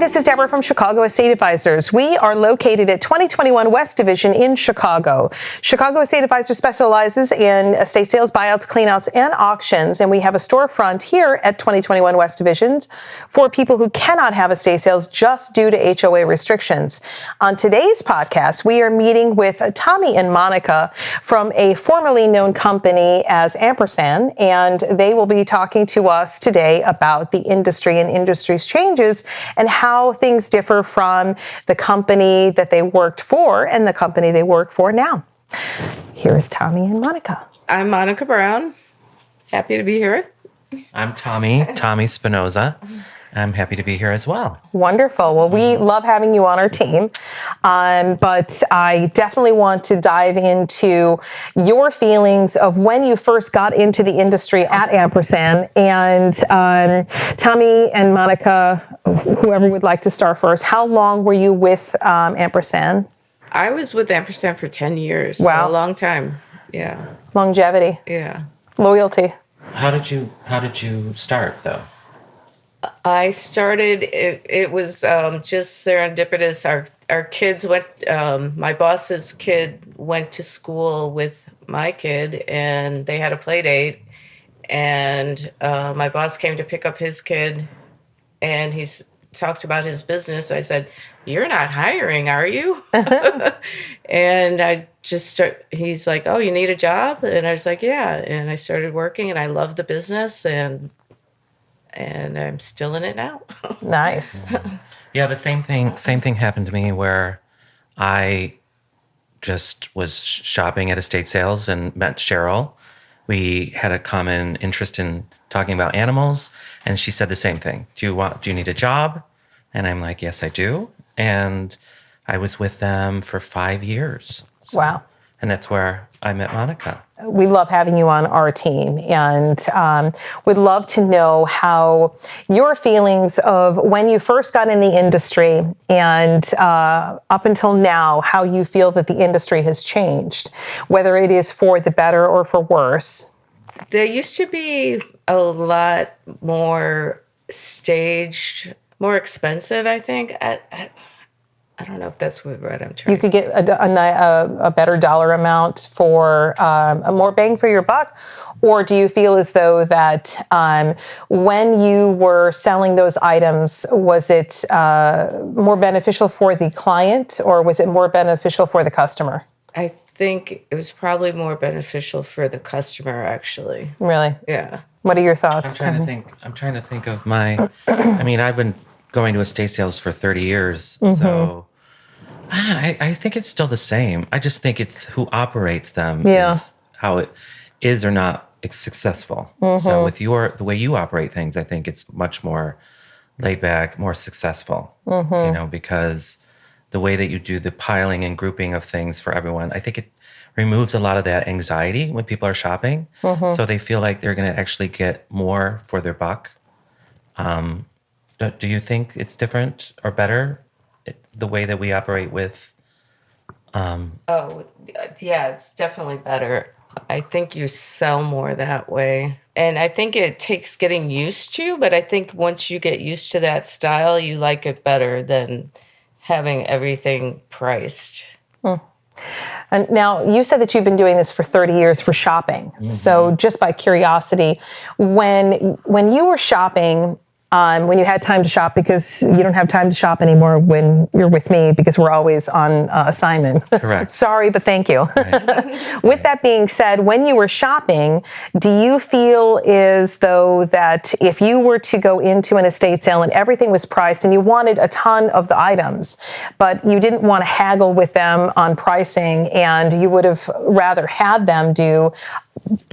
this is Deborah from Chicago Estate Advisors. We are located at 2021 West Division in Chicago. Chicago Estate Advisors specializes in estate sales, buyouts, cleanouts, and auctions. And we have a storefront here at 2021 West Divisions for people who cannot have estate sales just due to HOA restrictions. On today's podcast, we are meeting with Tommy and Monica from a formerly known company as Ampersand, and they will be talking to us today about the industry and industry's changes and how things differ from the company that they worked for and the company they work for now. Here's Tommy and Monica. I'm Monica Brown. Happy to be here. I'm Tommy Spinoza. I'm happy to be here as well. Wonderful. Well, we love having you on our team, but I definitely want to dive into your feelings of when you first got into the industry at Ampersand. And Tommy and Monica, whoever would like to start first, how long were you with Ampersand? I was with Ampersand for 10 years. Wow. So a long time. Yeah. Longevity. Yeah. Loyalty. How did you start though? I started, it was just serendipitous. Our kids went, my boss's kid went to school with my kid and they had a play date. And my boss came to pick up his kid and he talked about his business. I said, "You're not hiring, are you?" And I just he's like, "Oh, you need a job?" And I was like, "Yeah." And I started working and I loved the business and I'm still in it now. Nice. Yeah, the same thing happened to me where I just was shopping at estate sales and met Cheryl. We had a common interest in talking about animals, and she said the same thing. Do you need a job? And I'm like, yes, I do. And I was with them for 5 years. So, wow. And that's where I met Monica. We love having you on our team, and would love to know how your feelings of when you first got in the industry and up until now, how you feel that the industry has changed, whether it is for the better or for worse. There used to be a lot more staged, more expensive, I think. I don't know if that's what I'm trying. You could get a better dollar amount for a more bang for your buck, or do you feel as though that when you were selling those items, was it more beneficial for the client, or was it more beneficial for the customer? I think it was probably more beneficial for the customer, actually. Really? Yeah. What are your thoughts? I'm trying to think of my. I mean, I've been going to estate sales for 30 years, so I think it's still the same. I just think it's who operates them is how it is or not successful. So with the way you operate things, I think it's much more laid back, more successful. Because the way that you do the piling and grouping of things for everyone, I think it removes a lot of that anxiety when people are shopping. So they feel like they're going to actually get more for their buck. Do you think it's different or better, the way that we operate with? Oh, yeah, it's definitely better. I think you sell more that way. And I think it takes getting used to, but I think once you get used to that style, you like it better than having everything priced. And now, you said that you've been doing this for 30 years for shopping. So just by curiosity, when you were shopping, when you had time to shop, because you don't have time to shop anymore when you're with me because we're always on assignment. Correct. Sorry, but thank you. Right. With that being said, when you were shopping, do you feel as though that if you were to go into an estate sale and everything was priced and you wanted a ton of the items, but you didn't want to haggle with them on pricing and you would have rather had them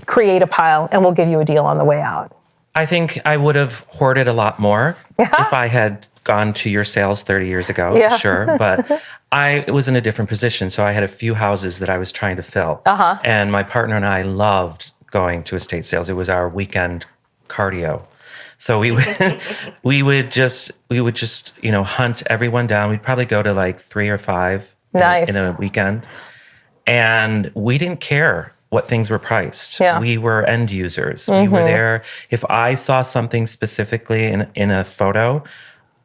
create a pile and we'll give you a deal on the way out? I think I would have hoarded a lot more if I had gone to your sales 30 years ago, sure. But I was in a different position. So I had a few houses that I was trying to fill. And my partner and I loved going to estate sales. It was our weekend cardio. So we would just hunt everyone down. We'd probably go to like 3 or 5 in a weekend. And we didn't care what things were priced. Yeah. We were end users. We were there. If I saw something specifically in a photo,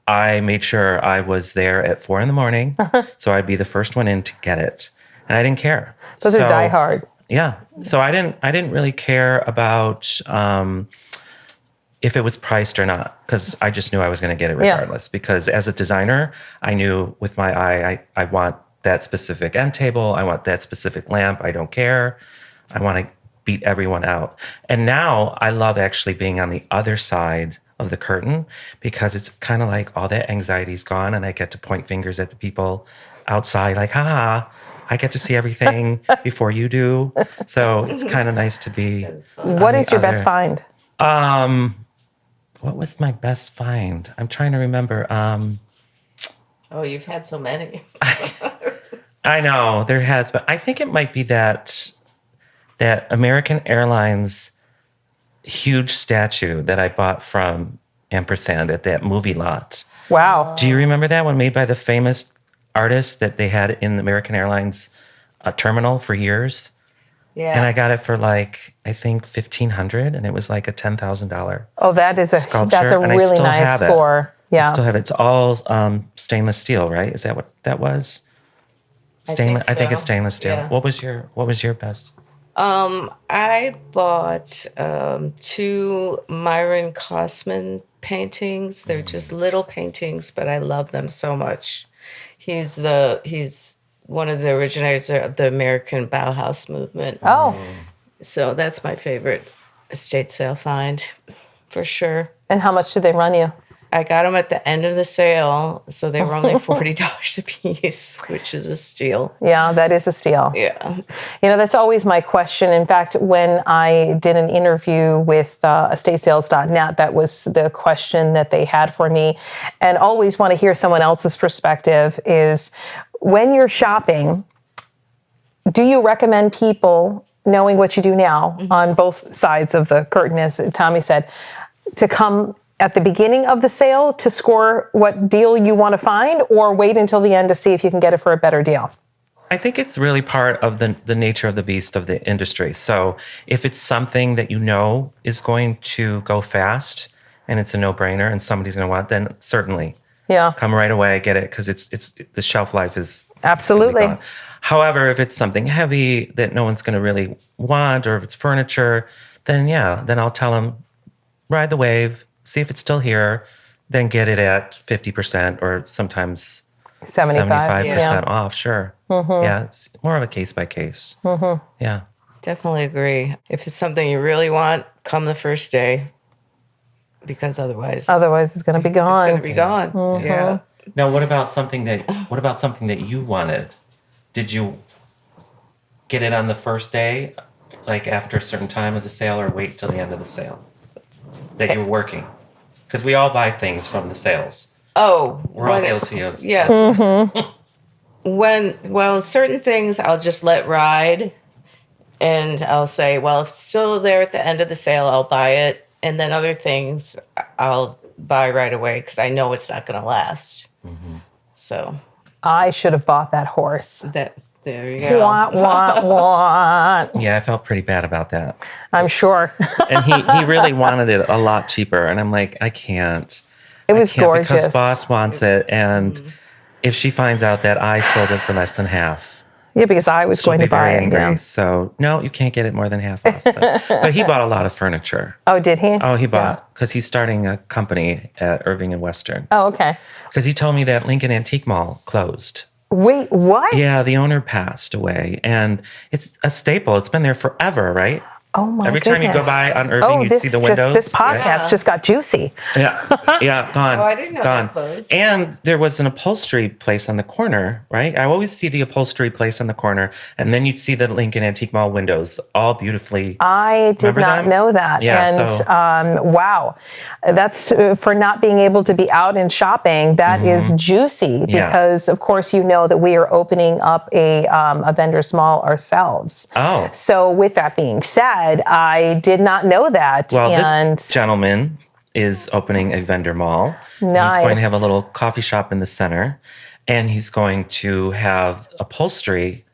I made sure I was there at 4 a.m, so I'd be the first one in to get it, and I didn't care. Those are diehard. Yeah, so I didn't really care about if it was priced or not, because I just knew I was going to get it regardless. Because as a designer, I knew with my eye, I want that specific end table, I want that specific lamp. I don't care. I want to beat everyone out. And now I love actually being on the other side of the curtain, because it's kind of like all that anxiety's gone, and I get to point fingers at the people outside like, I get to see everything before you do. So it's kind of nice to be. What is your best find? What was my best find? I'm trying to remember. Oh, you've had so many. I know there has, but I think it might be that American Airlines huge statue that I bought from Ampersand at that movie lot. Wow. Do you remember that one, made by the famous artist that they had in the American Airlines terminal for years? Yeah. And I got it for like, I think $1,500, and it was like a $10,000. Oh, that's a and I really still nice have it. score. Yeah. I still have it. It's all stainless steel, right? Is that what that was? Stainless. I think it's so. stainless steel. Yeah. What was your best? I bought 2 Myron Kosman paintings. They're just little paintings, but I love them so much. He's one of the originators of the American Bauhaus movement. Oh. So that's my favorite estate sale find, for sure. And how much did they run you? I got them at the end of the sale, so they were only $40 a piece, which is a steal. Yeah, that is a steal. Yeah. That's always my question. In fact, when I did an interview with estatesales.net, that was the question that they had for me. And always want to hear someone else's perspective is, when you're shopping, do you recommend people, knowing what you do now on both sides of the curtain, as Tommy said, to come at the beginning of the sale to score what deal you want to find, or wait until the end to see if you can get it for a better deal? I think it's really part of the nature of the beast of the industry. So if it's something that you know is going to go fast and it's a no-brainer and somebody's going to want, then certainly come right away, get it, because it's the shelf life is absolutely gone. However, if it's something heavy that no one's going to really want, or if it's furniture, then I'll tell them, ride the wave, see if it's still here, then get it at 50% or sometimes 75% off. Sure. Mm-hmm. Yeah, it's more of a case by case. Mm-hmm. Yeah. Definitely agree. If it's something you really want, come the first day, because otherwise it's going to be gone. It's going to be gone. Mm-hmm. Yeah. Now, what about something that you wanted? Did you get it on the first day, like after a certain time of the sale, or wait till the end of the sale that you're working? Because we all buy things from the sales. Oh, we're all guilty of. Yes. Mm-hmm. Certain things I'll just let ride, and I'll say, well, if it's still there at the end of the sale, I'll buy it. And then other things I'll buy right away because I know it's not going to last. Mm-hmm. So I should have bought that horse. There you go. Wah. Yeah, I felt pretty bad about that. I'm sure. And he really wanted it a lot cheaper, and I'm like, I can't. It was gorgeous. Because boss wants it, and if she finds out that I sold it for less than half. Yeah, because I was going to buy it. Angry. Yeah. So, no, you can't get it more than half off. So. But he bought a lot of furniture. Oh, did he? Oh, he bought, because he's starting a company at Irving and Western. Oh, okay. Because he told me that Lincoln Antique Mall closed. Wait, what? Yeah, the owner passed away. And it's a staple. It's been there forever, right? Oh my Every goodness. time you go by on Irving, you'd see the windows. This podcast just got juicy. Yeah, gone. Oh, I didn't know that closed. And there was an upholstery place on the corner, right? I always see the upholstery place on the corner, and then you'd see the Lincoln Antique Mall windows, all beautifully. I did not know that. Yeah, and wow, that's for not being able to be out and shopping. That is juicy because, of course, you know that we are opening up a vendor's mall ourselves. Oh. So with that being said, I did not know that. Well, this gentleman is opening a vendor mall. Nice. He's going to have a little coffee shop in the center, and he's going to have upholstery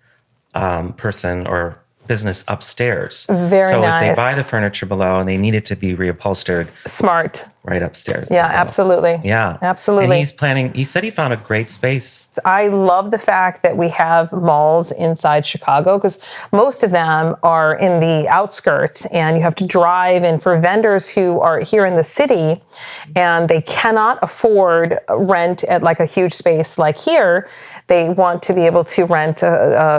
person or business upstairs. Very so nice. if they buy the furniture below and they need it to be reupholstered, smart. right upstairs. Yeah, absolutely. Yeah. Absolutely. And he said he found a great space. I love the fact that we have malls inside Chicago because most of them are in the outskirts and you have to drive. And for vendors who are here in the city and they cannot afford rent at like a huge space like here, they want to be able to rent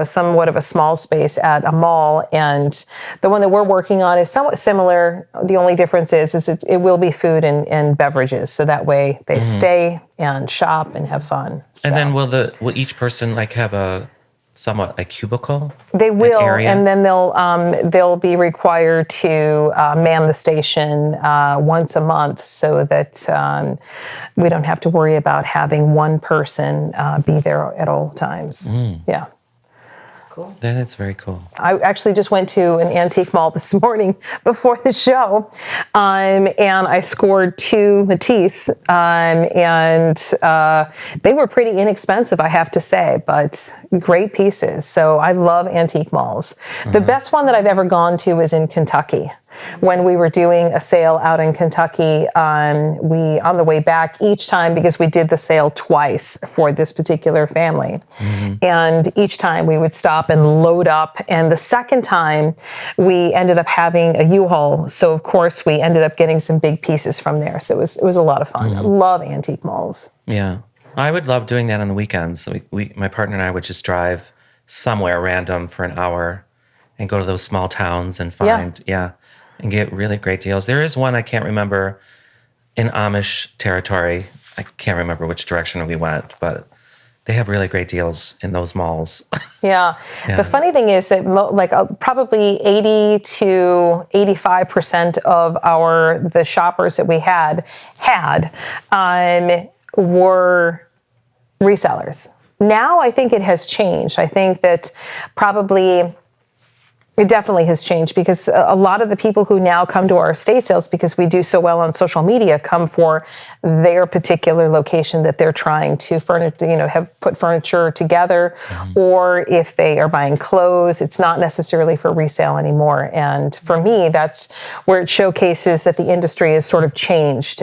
somewhat of a small space at a mall. And the one that we're working on is somewhat similar. The only difference is it will be food and beverages. So that way they stay and shop and have fun. So. And then will each person like have a cubicle? They will, area? and then they'll be required to man the station once a month, so that we don't have to worry about having one person be there at all times. Yeah. Cool. That's very cool. I actually just went to an antique mall this morning before the show, and I scored 2 Matisse, and they were pretty inexpensive, I have to say, but great pieces. So I love antique malls. The best one that I've ever gone to was in Kentucky. When we were doing a sale out in Kentucky, on the way back each time, because we did the sale twice for this particular family, and each time we would stop and load up. And the second time, we ended up having a U-Haul, so of course we ended up getting some big pieces from there. So it was a lot of fun. I love antique malls. Yeah, I would love doing that on the weekends. My partner and I would just drive somewhere random for an hour and go to those small towns and find and get really great deals. There is one I can't remember in Amish territory. I can't remember which direction we went, but they have really great deals in those malls. Yeah. The funny thing is that probably 80 to 85% of the shoppers that we had were resellers. Now I think it has changed. I think that probably it definitely has changed, because a lot of the people who now come to our estate sales, because we do so well on social media, come for their particular location that they're trying to have put furniture together, or if they are buying clothes, it's not necessarily for resale anymore. And for me, that's where it showcases that the industry has sort of changed,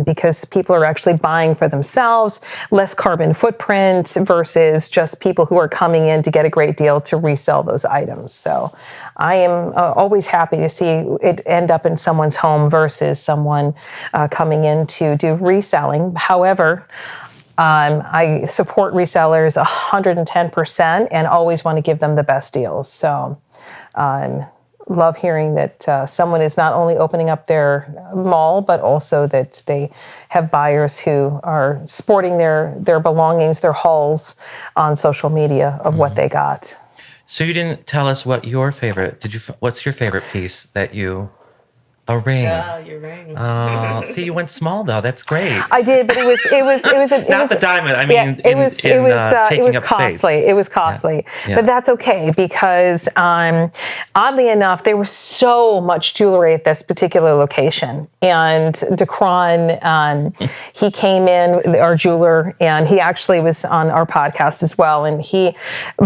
because people are actually buying for themselves, less carbon footprint versus just people who are coming in to get a great deal to resell those items. So I am always happy to see it end up in someone's home versus someone coming in to do reselling. However, I support resellers 110% and always want to give them the best deals. So love hearing that someone is not only opening up their mall, but also that they have buyers who are sporting their belongings, their hauls on social media of what they got. So you didn't tell us what your favorite, what's your favorite piece that a ring? Yeah, your ring. Oh, see, you went small though. That's great. I did, but it was Not the diamond. I mean, it was taking up costly. space. It was costly, Yeah. but that's okay, because oddly enough, there was so much jewelry at this particular location. And Decron, he came in, our jeweler, and he actually was on our podcast as well. And he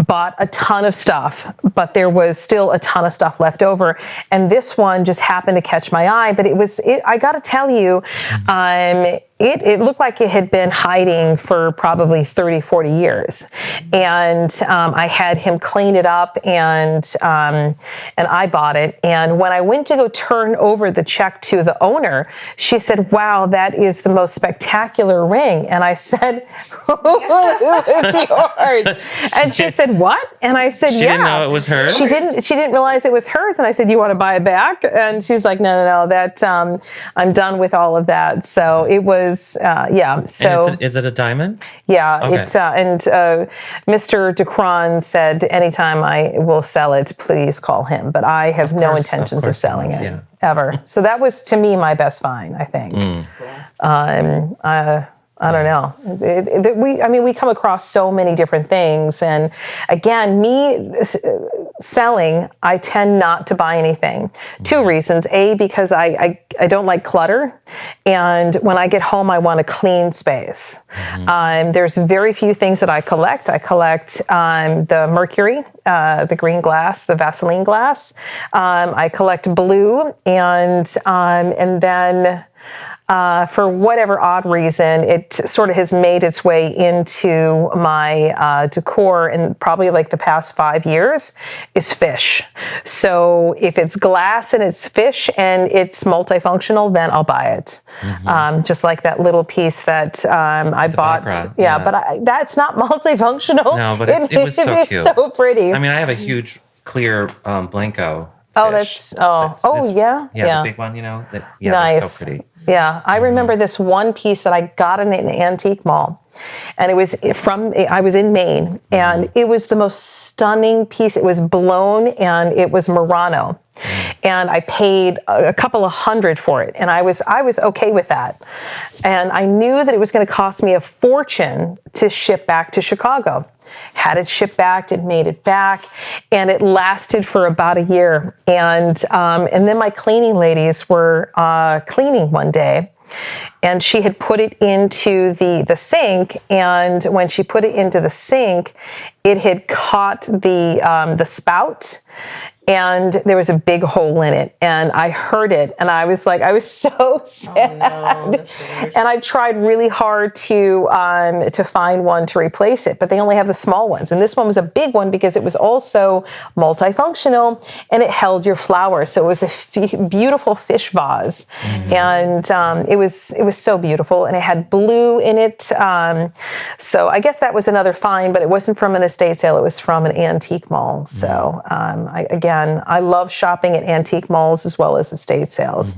bought a ton of stuff, but there was still a ton of stuff left over. And this one just happened to catch my eye. But I got to tell you, it looked like it had been hiding for probably 30, 40 years. And I had him clean it up, and I bought it. And when I went to go turn over the check to the owner, she said, "Wow, that is the most spectacular ring." And I said, "It's yours." And she said, "What?" And I said, She "Yeah." didn't know it was hers? She didn't realize it was hers. And I said, "You want to buy it back?" And she's like, no, that I'm done with all of that. So it was, So And is it a diamond? yeah, Okay. and Mr. Decron said, anytime I will sell it, please call him. But I have no intentions of selling it ever. So that was, to me, my best find, I think. I don't know. We come across so many different things. And again, me selling, I tend not to buy anything. 2 reasons. A, because I don't like clutter. And when I get home, I want a clean space. There's very few things that I collect. I collect the mercury, the green glass, the Vaseline glass. I collect blue, and then for whatever odd reason, it sort of has made its way into my decor in probably like the past 5 years, is fish. So if it's glass and it's fish and it's multifunctional, then I'll buy it. Just like that little piece that I bought. background, Yeah, yeah. but that's not multifunctional. No, but it was so It's cute. so pretty. I mean, I have a huge clear Blanco. Oh, fish. yeah. Yeah, the big one, you know. They're Nice. so pretty. Yeah, I remember this one piece that I got in an antique mall, and I was in Maine, and it was the most stunning piece. It was blown, and it was Murano, and I paid a couple of $100 for it, and I was okay with that, and I knew that it was going to cost me a fortune to ship back to Chicago. Had it shipped back, it made it back, and it lasted for about a year. And then my cleaning ladies were cleaning one day, and she had put it into the sink. And when she put it into the sink, it had caught the spout, and there was a big hole in it, and I heard it, and I was so sad. Oh, no, that's the worst. And I tried really hard to find one to replace it, but they only have the small ones, and this one was a big one because it was also multifunctional, and it held your flowers. So it was a beautiful fish vase, and it was so beautiful, and it had blue in it. So I guess that was another find, but it wasn't from an estate sale; it was from an antique mall. So I love shopping at antique malls as well as estate sales.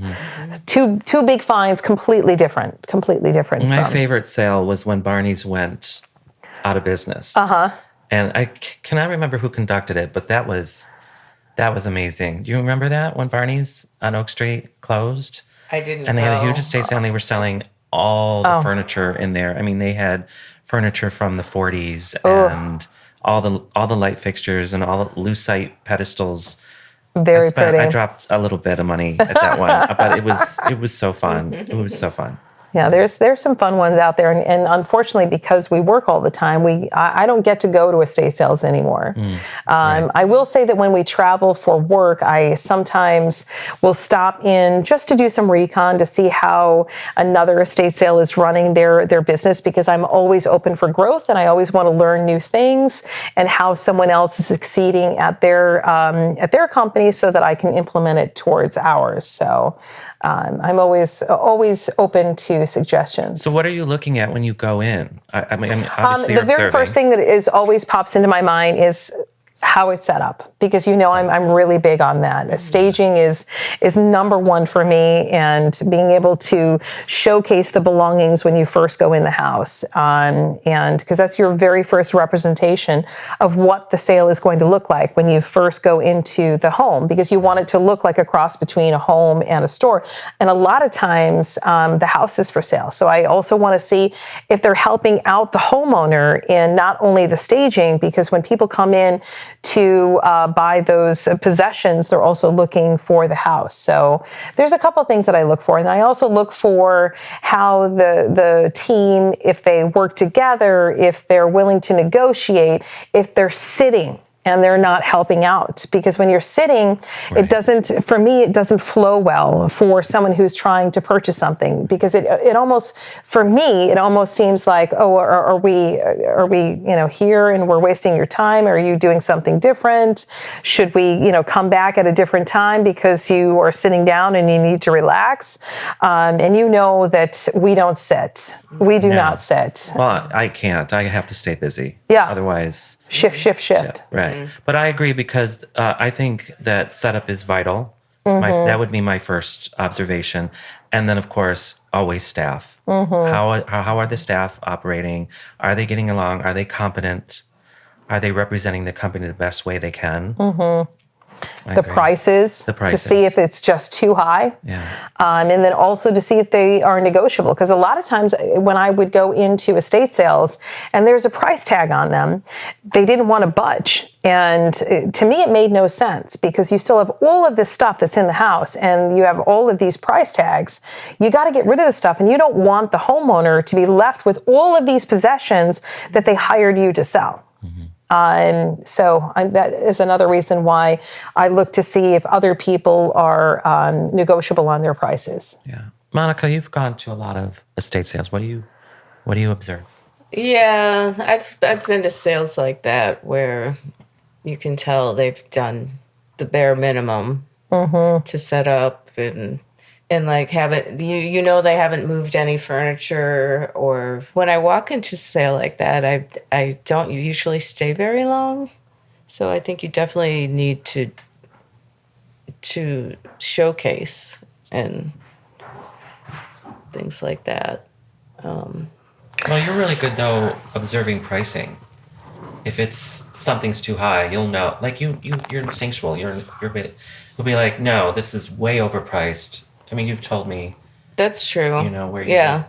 Two big finds, completely different. My favorite sale was when Barney's went out of business. And I cannot remember who conducted it, but that was amazing. Do you remember that when Barney's on Oak Street closed? I didn't And they had a know. huge estate sale, and they were selling all the furniture in there. I mean, they had furniture from the 40s and all the light fixtures and all the lucite pedestals. Very pretty. I dropped a little bit of money at that one, but it was so fun. It was so fun. Yeah, there's some fun ones out there, and unfortunately, because we work all the time, I don't get to go to estate sales anymore. Right. I will say that when we travel for work, I sometimes will stop in just to do some recon to see how another estate sale is running their business, because I'm always open for growth, and I always want to learn new things and how someone else is succeeding at their company, so that I can implement it towards ours. So. I'm always open to suggestions. So what are you looking at when you go in? I mean, obviously the you're very observing. first thing that always pops into my mind is how it's set up, because I'm really big on that. Staging is number one for me, and being able to showcase the belongings when you first go in the house, and because that's your very first representation of what the sale is going to look like when you first go into the home, because you want it to look like a cross between a home and a store. And a lot of times the house is for sale, so I also want to see if they're helping out the homeowner in not only the staging, because when people come in to buy those possessions, they're also looking for the house. So there's a couple of things that I look for. And I also look for how the team, if they work together, if they're willing to negotiate, if they're sitting and they're not helping out. Because when you're sitting, Right. it doesn't flow well for someone who's trying to purchase something, because it almost seems like, oh, are we here and we're wasting your time? Are you doing something different? Should we come back at a different time because you are sitting down and you need to relax? And that we don't sit. We do not sit. Well, I can't. I have to stay busy. Yeah. Otherwise, Shift. right. But I agree, because I think that setup is vital. That would be my first observation. And then, of course, always staff. How are the staff operating? Are they getting along? Are they competent? Are they representing the company the best way they can? I The agree. prices, to see if it's just too high. Yeah. And then also to see if they are negotiable. Because a lot of times when I would go into estate sales and there's a price tag on them, they didn't want to budge. And to me, it made no sense, because you still have all of this stuff that's in the house and you have all of these price tags. You got to get rid of the stuff, and you don't want the homeowner to be left with all of these possessions that they hired you to sell. That is another reason why I look to see if other people are negotiable on their prices. Yeah. Monica, you've gone to a lot of estate sales. What do you observe? Yeah, I've been to sales like that where you can tell they've done the bare minimum to set up and like haven't you know they haven't moved any furniture. Or when I walk into a sale like that, I don't usually stay very long. So I think you definitely need to showcase and things like that. Well, you're really good though observing pricing. If it's something's too high, you'll know. Like you're instinctual. You'll be like, no, this is way overpriced. I mean, you've told me. That's true. You know where you. Yeah,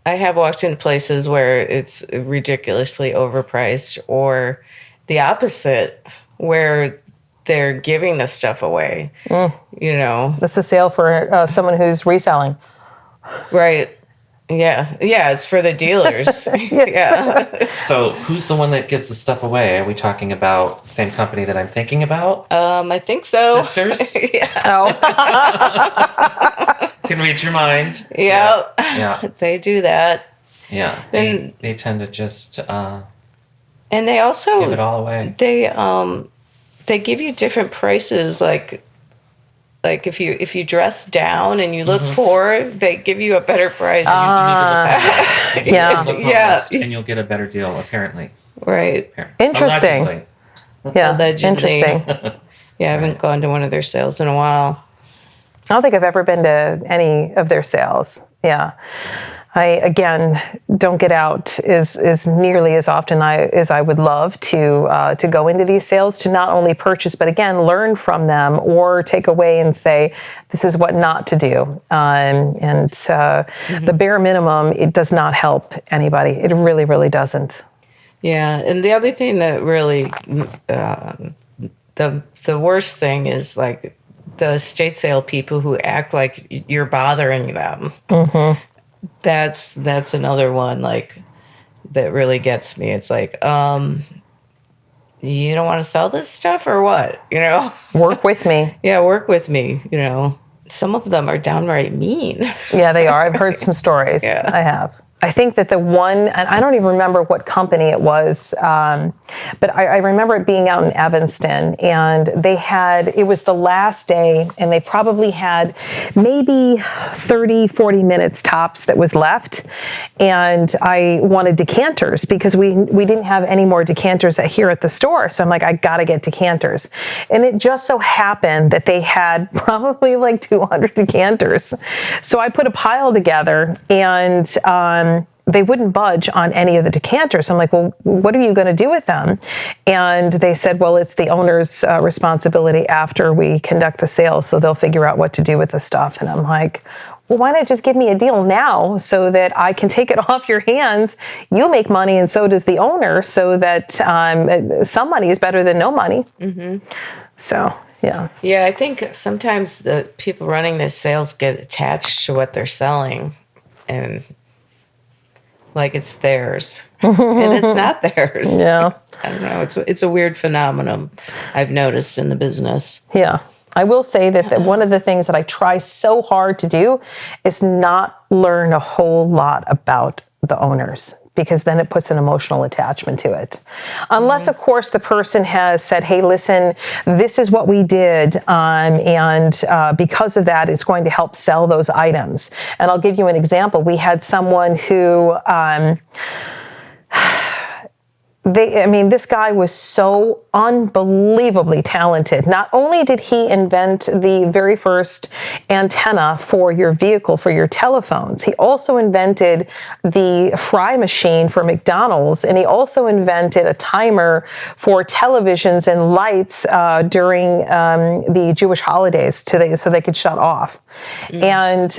I have walked in places where it's ridiculously overpriced, or the opposite, where they're giving the stuff away. You know, That's a sale for someone who's reselling. right? Yeah, it's for the dealers. Yeah. So who's the one that gives the stuff away? Are we talking about the same company that I'm thinking about? I think so. Sisters? Yeah. Oh, Can read your mind. Yeah. They do that. Yeah. They tend to just And they also give it all away. They give you different prices, like if you dress down and you look poor, they give you a better price. yeah. And you'll get a better deal, apparently. Right. Interesting. Allegedly. Yeah, Allegedly. interesting. Yeah, I haven't gone to one of their sales in a while. I don't think I've ever been to any of their sales. Yeah. I, again, don't get out as nearly as often as I would love to go into these sales to not only purchase, but again, learn from them or take away and say, this is what not to do. The bare minimum, it does not help anybody. It really, really doesn't. Yeah, and the other thing that really, the worst thing is like the estate sale people who act like you're bothering them. That's another one like that really gets me. It's like, you don't want to sell this stuff or what? You know, Work with me. yeah, work with me. You know, some of them are downright mean. Yeah, they are. I've heard some stories. Yeah. I have. I think that the one, and I don't even remember what company it was, but I remember it being out in Evanston, and it was the last day, and they probably had maybe 30, 40 minutes tops that was left. And I wanted decanters because we didn't have any more decanters here at the store. So I'm like, I got to get decanters. And it just so happened that they had probably like 200 decanters. So I put a pile together, and they wouldn't budge on any of the decanters. I'm like, well, what are you going to do with them? And they said, well, it's the owner's responsibility after we conduct the sale, so they'll figure out what to do with the stuff. And I'm like, well, why not just give me a deal now so that I can take it off your hands? You make money, and so does the owner, so that some money is better than no money. So, yeah. Yeah, I think sometimes the people running the sales get attached to what they're selling, and like it's theirs, and it's not theirs. Yeah. I don't know. It's a weird phenomenon I've noticed in the business. Yeah. I will say that one of the things that I try so hard to do is not learn a whole lot about the owners, because then it puts an emotional attachment to it. Unless, of course, the person has said, hey, listen, this is what we did, and because of that, it's going to help sell those items. And I'll give you an example. We had someone who... this guy was so unbelievably talented. Not only did he invent the very first antenna for your vehicle, for your telephones, he also invented the fry machine for McDonald's, and he also invented a timer for televisions and lights during the Jewish holidays so they could shut off. And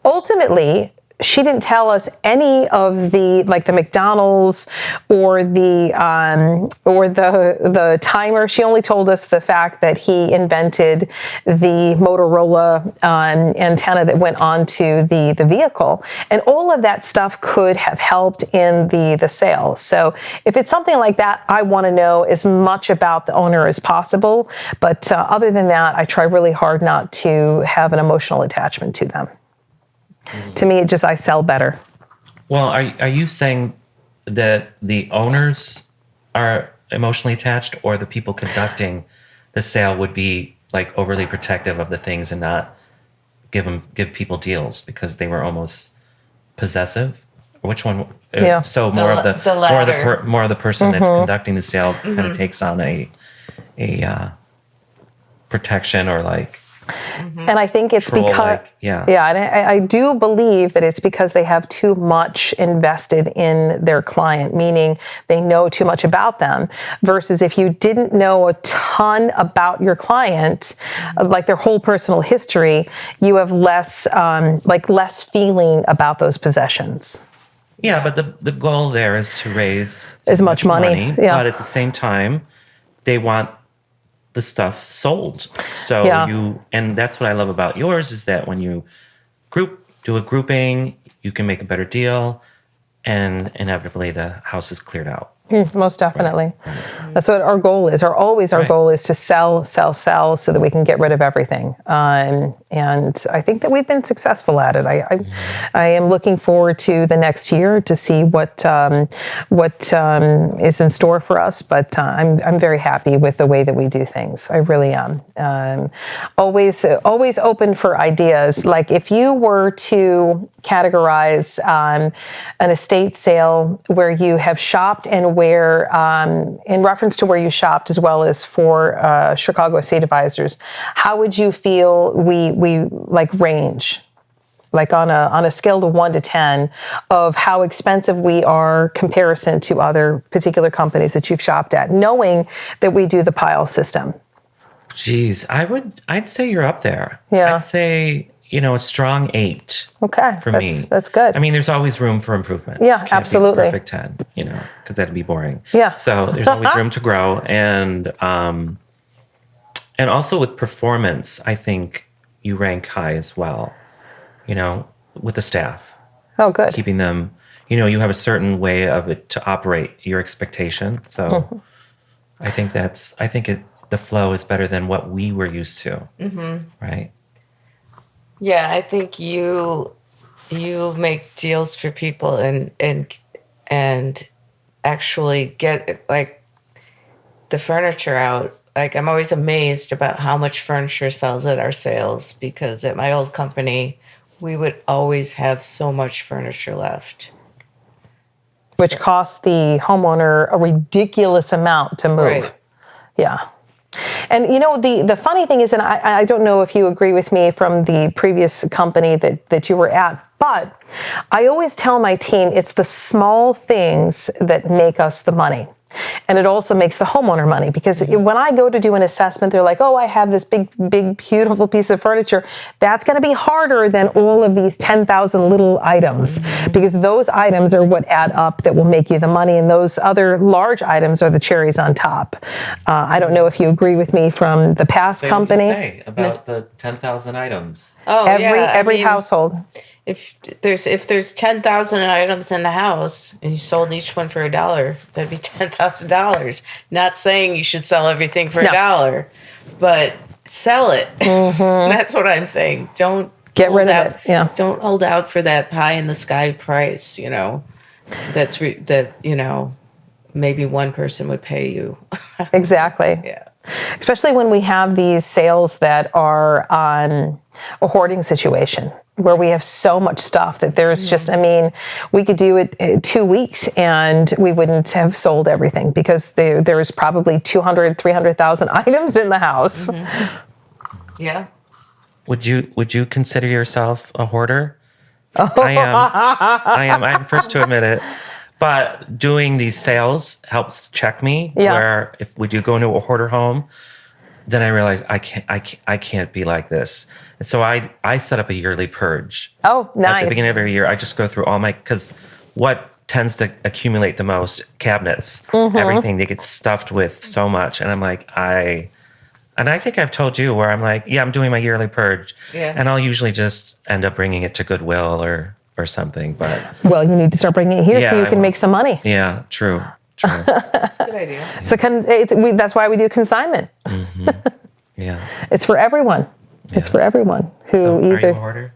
ultimately, she didn't tell us any of the McDonald's or the timer. She only told us the fact that he invented the Motorola antenna that went onto the vehicle, and all of that stuff could have helped in the sale. So if it's something like that, I want to know as much about the owner as possible. But other than that, I try really hard not to have an emotional attachment to them. To me, I sell better. Well, are you saying that the owners are emotionally attached, or the people conducting the sale would be like overly protective of the things and not give people deals because they were almost possessive? Which one? Yeah. So The more of latter. more of the person that's conducting the sale kind of takes on a protection, or like, And I think it's Troll, because, like, yeah. and I do believe that it's because they have too much invested in their client, meaning they know too much about them. Versus if you didn't know a ton about your client, like their whole personal history, you have less feeling about those possessions. Yeah, but the goal there is to raise As much money, yeah. But at the same time, they want the stuff sold. So Yeah. and that's what I love about yours, is that when you do a grouping, you can make a better deal, and inevitably the house is cleared out. Most definitely. That's what our goal is. Our goal is to sell, so that we can get rid of everything. And I think that we've been successful at it. I am looking forward to the next year to see what is in store for us. But I'm very happy with the way that we do things. I really am. Always open for ideas. Like if you were to categorize an estate sale where you have shopped and where, in reference to where you shopped, as well as for Chicago Estate Advisors, how would you feel we like range, like on a scale of 1 to 10, of how expensive we are comparison to other particular companies that you've shopped at, knowing that we do the pile system? Geez, I'd say you're up there. Yeah. I'd say, a strong 8. Okay. For me. That's good. I mean, there's always room for improvement. Yeah, Can't be absolutely. perfect 10, because that'd be boring. Yeah. So there's always room to grow. And also with performance, I think you rank high as well, with the staff. Oh, good. Keeping them, you have a certain way of it to operate your expectation. So I think the flow is better than what we were used to. Mm-hmm. Right. Yeah, I think you make deals for people and actually get like the furniture out. Like I'm always amazed about how much furniture sells at our sales, because at my old company we would always have so much furniture left. Which costs the homeowner a ridiculous amount to move. Right. Yeah. And the funny thing is, and I don't know if you agree with me from the previous company that you were at, but I always tell my team it's the small things that make us the money. And it also makes the homeowner money, because when I go to do an assessment, they're like, oh, I have this big, beautiful piece of furniture. That's going to be harder than all of these 10,000 little items, because those items are what add up that will make you the money. And those other large items are the cherries on top. I don't know if you agree with me from the past company. What you say about the 10,000 items. Oh, Every household. If there's 10,000 items in the house and you sold each one for $1, that'd be $10,000. Not saying you should sell everything for $1, but sell it. That's what I'm saying. Don't get rid of it. Yeah. Don't hold out for that pie in the sky price. Maybe one person would pay you. Exactly. Yeah. Especially when we have these sales that are on a hoarding situation, where we have so much stuff that there's just, we could do it in 2 weeks and we wouldn't have sold everything, because there's probably 200, 300,000 items in the house. Yeah. Would you consider yourself a hoarder? I am. I'm first to admit it. But doing these sales helps check me. Yeah. Where if we do go into a hoarder home, then I realize I can't be like this. And so I set up a yearly purge. Oh, nice. At the beginning of every year, I just go through because what tends to accumulate the most? Cabinets. Everything, they get stuffed with so much. And I'm like, I think I've told you where I'm like, yeah, I'm doing my yearly purge. Yeah. And I'll usually just end up bringing it to Goodwill or something. But well, you need to start bringing it here so you can make some money. Yeah, true. That's a good idea. So that's why we do consignment. Yeah. It's for everyone. Yeah. It's for everyone who so either. Are you a hoarder?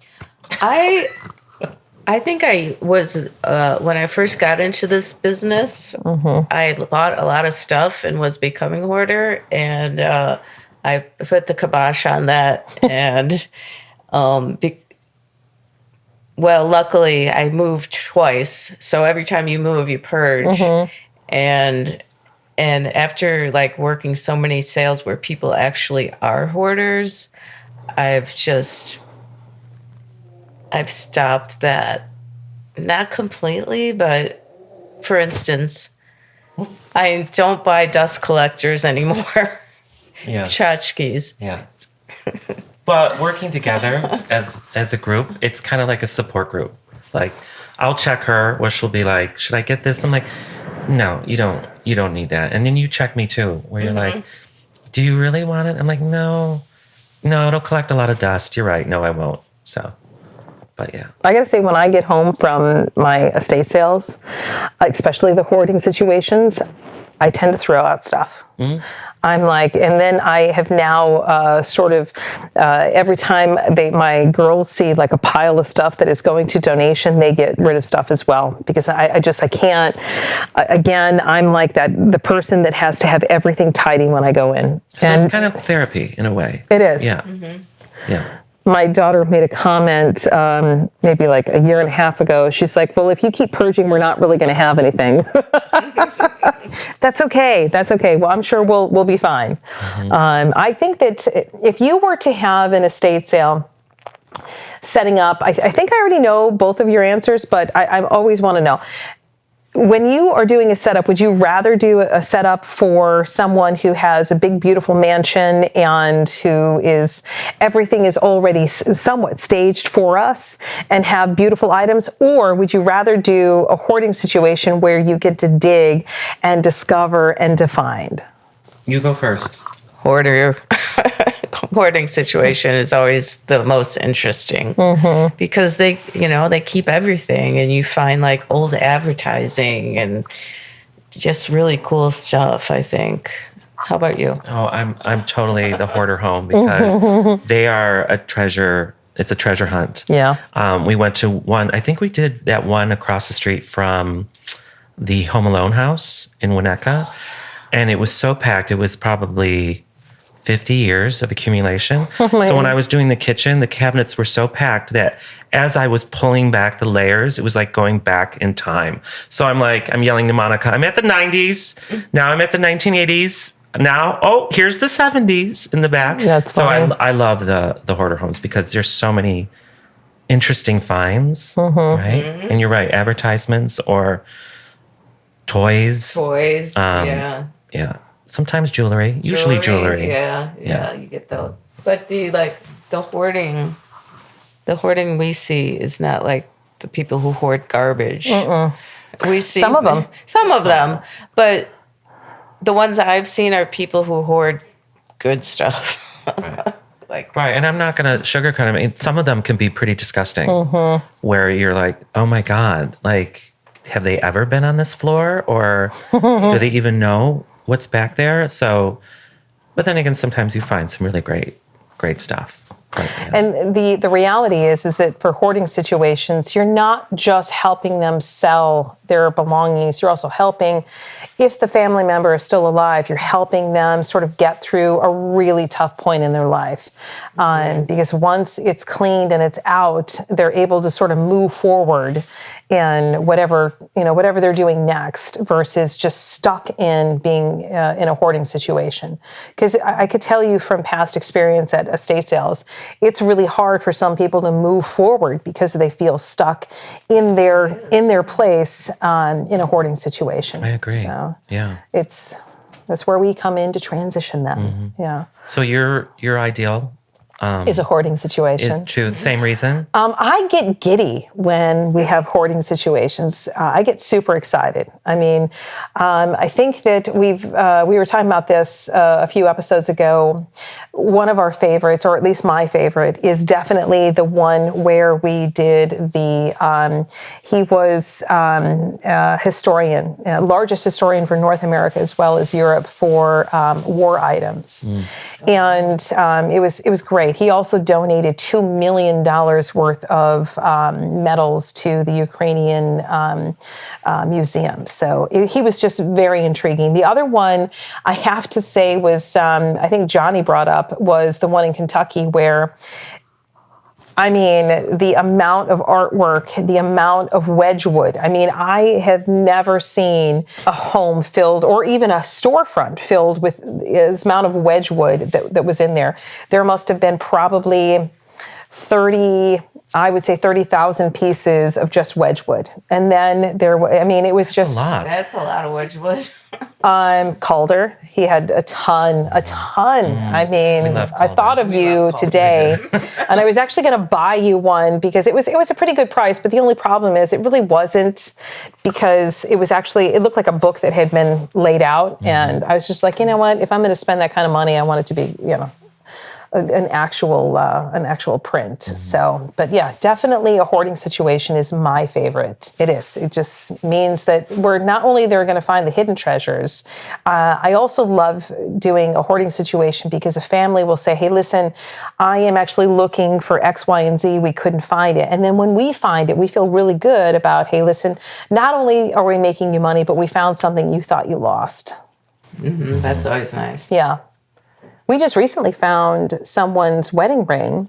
I think I was when I first got into this business, I bought a lot of stuff and was becoming a hoarder, and I put the kibosh on that. And luckily, I moved twice, so every time you move, you purge, and after like working so many sales where people actually are hoarders, I've stopped that. Not completely, but for instance, I don't buy dust collectors anymore. Yeah. Tchotchkes. Yeah. But working together as a group, it's kind of like a support group. Like, I'll check her, where she'll be like, "Should I get this?" I'm like, "No, you don't need that." And then you check me too, where you're like, "Do you really want it?" I'm like, No, it'll collect a lot of dust. You're right. No, I won't. So, but yeah. I got to say, when I get home from my estate sales, especially the hoarding situations, I tend to throw out stuff. I'm like, and then I have now every time my girls see like a pile of stuff that is going to donation, they get rid of stuff as well, because I can't. Again, I'm like the person that has to have everything tidy when I go in. So it's kind of therapy in a way. It is. Yeah. Yeah. My daughter made a comment maybe like a year and a half ago. She's like, "Well, if you keep purging, we're not really going to have anything." That's okay. Well, I'm sure we'll be fine. I think that if you were to have an estate sale setting up, I think I already know both of your answers, but I always want to know. When you are doing a setup, would you rather do a setup for someone who has a big, beautiful mansion and everything is already somewhat staged for us and have beautiful items? Or would you rather do a hoarding situation where you get to dig and discover and to find? You go first. Hoarding situation is always the most interesting because they keep everything, and you find like old advertising and just really cool stuff, I think. How about you? Oh, I'm totally the hoarder home, because they are a treasure. It's a treasure hunt. Yeah. We went to one. I think we did that one across the street from the Home Alone house in Winnetka, and it was so packed. It was probably 50 years of accumulation. So when I was doing the kitchen, the cabinets were so packed that as I was pulling back the layers, it was like going back in time. So I'm yelling to Monica, I'm at the 90s. Now I'm at the 1980s. Now, here's the 70s in the back. That's so funny. I love the hoarder homes because there's so many interesting finds, right? And you're right, advertisements or toys. Yeah. Yeah. Sometimes jewelry, usually jewelry. Yeah, you get those. But the hoarding we see is not like the people who hoard garbage. We see Some of them, but the ones I've seen are people who hoard good stuff. Right, and I'm not going to sugarcoat them. I mean, some of them can be pretty disgusting, where you're like, oh my God, like, have they ever been on this floor? Or do they even know what's back there? So, but then again, sometimes you find some really great stuff. But, yeah. And the reality is that for hoarding situations, you're not just helping them sell their belongings. You're also helping, if the family member is still alive, you're helping them sort of get through a really tough point in their life. Because once it's cleaned and it's out, they're able to sort of move forward in whatever they're doing next, versus just stuck in being in a hoarding situation. Because I could tell you from past experience at estate sales, it's really hard for some people to move forward because they feel stuck in their place in a hoarding situation. I agree. So yeah, that's where we come in to transition them. Yeah. So your ideal is a hoarding situation. Is true. Same reason. I get giddy when we have hoarding situations. I get super excited. I mean, I think that we were talking about this a few episodes ago. One of our favorites, or at least my favorite, is definitely the one where we did he was a historian, largest historian for North America as well as Europe for war items. And it was great. right. He also donated $2 million worth of medals to the Ukrainian museum. So he was just very intriguing. The other one I have to say was, I think Johnny brought up, was the one in Kentucky where, I mean, the amount of artwork, the amount of Wedgwood. I mean, I have never seen a home filled, or even a storefront filled with this amount of Wedgwood that was in there. There must have been probably 30,000 pieces of just Wedgwood. And then it was just... That's a lot of Wedgwood. Calder, he had a ton. I mean, I thought of you today, and I was actually going to buy you one because it was a pretty good price. But the only problem is it really wasn't, because it looked like a book that had been laid out, and I was just like, you know what? If I'm going to spend that kind of money, I want it to be, an actual print. So, but yeah, definitely a hoarding situation is my favorite. It is. It just means that we're not only they're going to find the hidden treasures. I also love doing a hoarding situation because a family will say, hey, listen, I am actually looking for X, Y, and Z. We couldn't find it. And then when we find it, we feel really good about, hey, listen, not only are we making you money, but we found something you thought you lost. Mm-hmm. That's always nice. Yeah. We just recently found someone's wedding ring,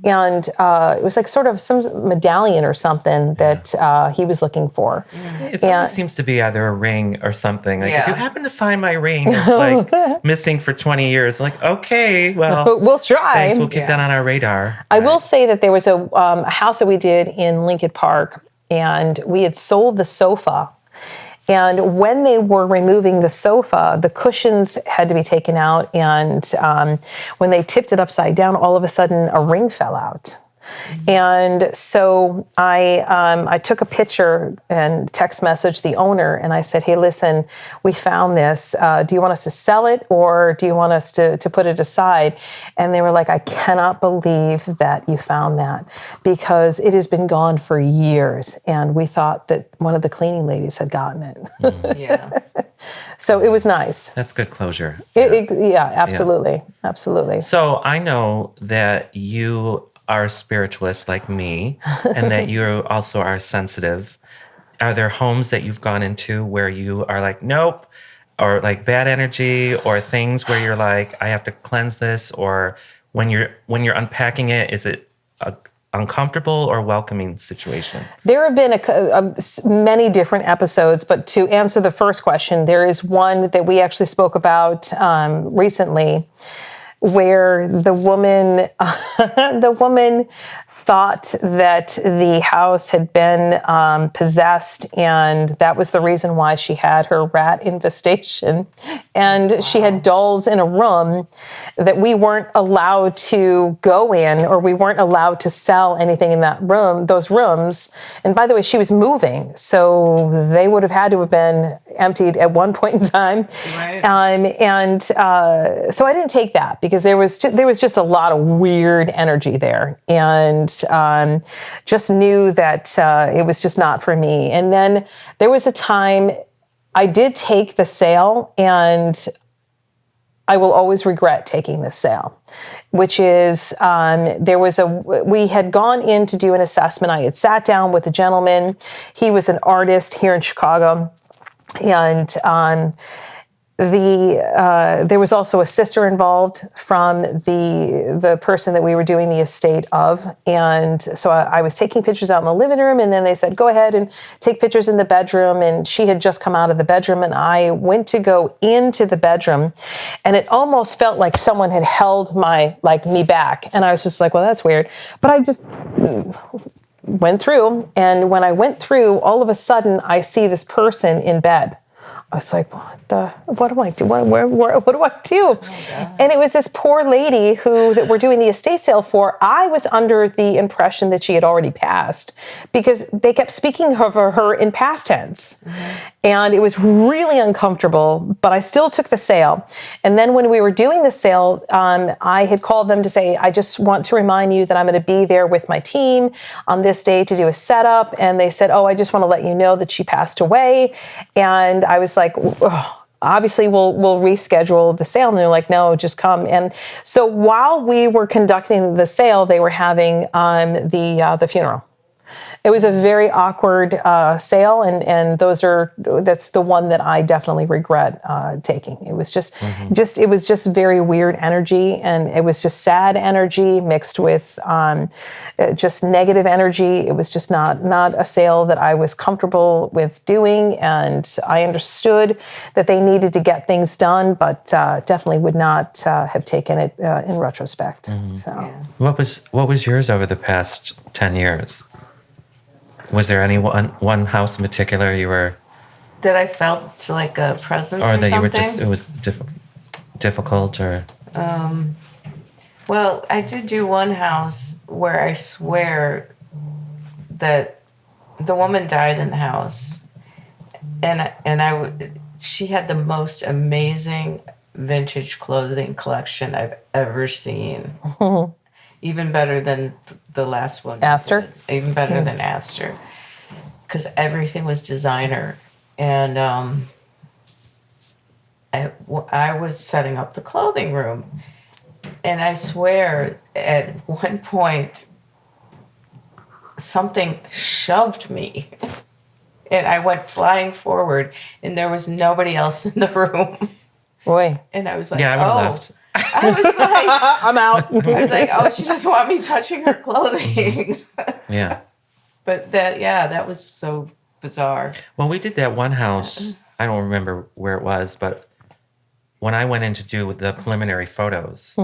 and it was like sort of some medallion or something that he was looking for. It always seems to be either a ring or something. Like, if you happen to find my ring, like missing for 20 years, like, okay, well, we'll try. Thanks, we'll keep that on our radar. I will say that there was a house that we did in Lincoln Park, and we had sold the sofa. And when they were removing the sofa, the cushions had to be taken out. And when they tipped it upside down, all of a sudden a ring fell out. And so I took a picture and text messaged the owner, and I said, hey, listen, we found this. Do you want us to sell it, or do you want us to put it aside? And they were like, I cannot believe that you found that, because it has been gone for years. And we thought that one of the cleaning ladies had gotten it. Yeah. So it was nice. That's good closure. Absolutely. Absolutely. So I know that you are a spiritualist like me, and that you also are sensitive. Are there homes that you've gone into where you are like, nope, or like bad energy, or things where you're like, I have to cleanse this? Or when you're unpacking it, is it a uncomfortable or welcoming situation? There have been many different episodes, but to answer the first question, there is one that we actually spoke about recently, where the woman thought that the house had been possessed, and that was the reason why she had her rat infestation. And she had dolls in a room that we weren't allowed to go in, or we weren't allowed to sell anything in those rooms. And by the way, she was moving, so they would have had to have been emptied at one point in time. Right. So I didn't take that, because there was just a lot of weird energy there, and just knew that it was just not for me. And then there was a time I did take the sale, and I will always regret taking this sale, which is we had gone in to do an assessment. I had sat down with a gentleman. He was an artist here in Chicago, and there was also a sister involved from the person that we were doing the estate of. And so I was taking pictures out in the living room, and then they said, go ahead and take pictures in the bedroom. And she had just come out of the bedroom, and I went to go into the bedroom, and it almost felt like someone had held me back. And I was just like, well, that's weird. But I just went through. And when I went through, all of a sudden I see this person in bed. I was like, what do I do? What do I do? Oh, and it was this poor lady that we're doing the estate sale for. I was under the impression that she had already passed, because they kept speaking of her in past tense. Mm-hmm. And it was really uncomfortable, but I still took the sale. And then when we were doing the sale, I had called them to say, I just want to remind you that I'm going to be there with my team on this day to do a setup. And they said, oh, I just want to let you know that she passed away. And I was like, oh, obviously we'll reschedule the sale. And they're like, no, just come. And so while we were conducting the sale, they were having the funeral. It was a very awkward sale, and that's the one that I definitely regret taking. It was it was just very weird energy, and it was just sad energy mixed with just negative energy. It was just not a sale that I was comfortable with doing, and I understood that they needed to get things done, but definitely would not have taken it in retrospect. So, What was yours over the past 10 years? Was there any one house in particular you were... That I felt like a presence or that something? you were just, it was difficult or... Well, I did do one house where I swear that the woman died in the house. And she had the most amazing vintage clothing collection I've ever seen. Even better than the last one. Astor? Even better than Astor. Because everything was designer. And I was setting up the clothing room. And I swear, at one point, something shoved me. And I went flying forward. And there was nobody else in the room. boy. And I was like, Yeah, I would have left. I was like, I'm out. I was like, oh, she doesn't want me touching her clothing. Yeah. But that was so bizarre. Well, we did that one house. I don't remember where it was, but when I went in to do the preliminary photos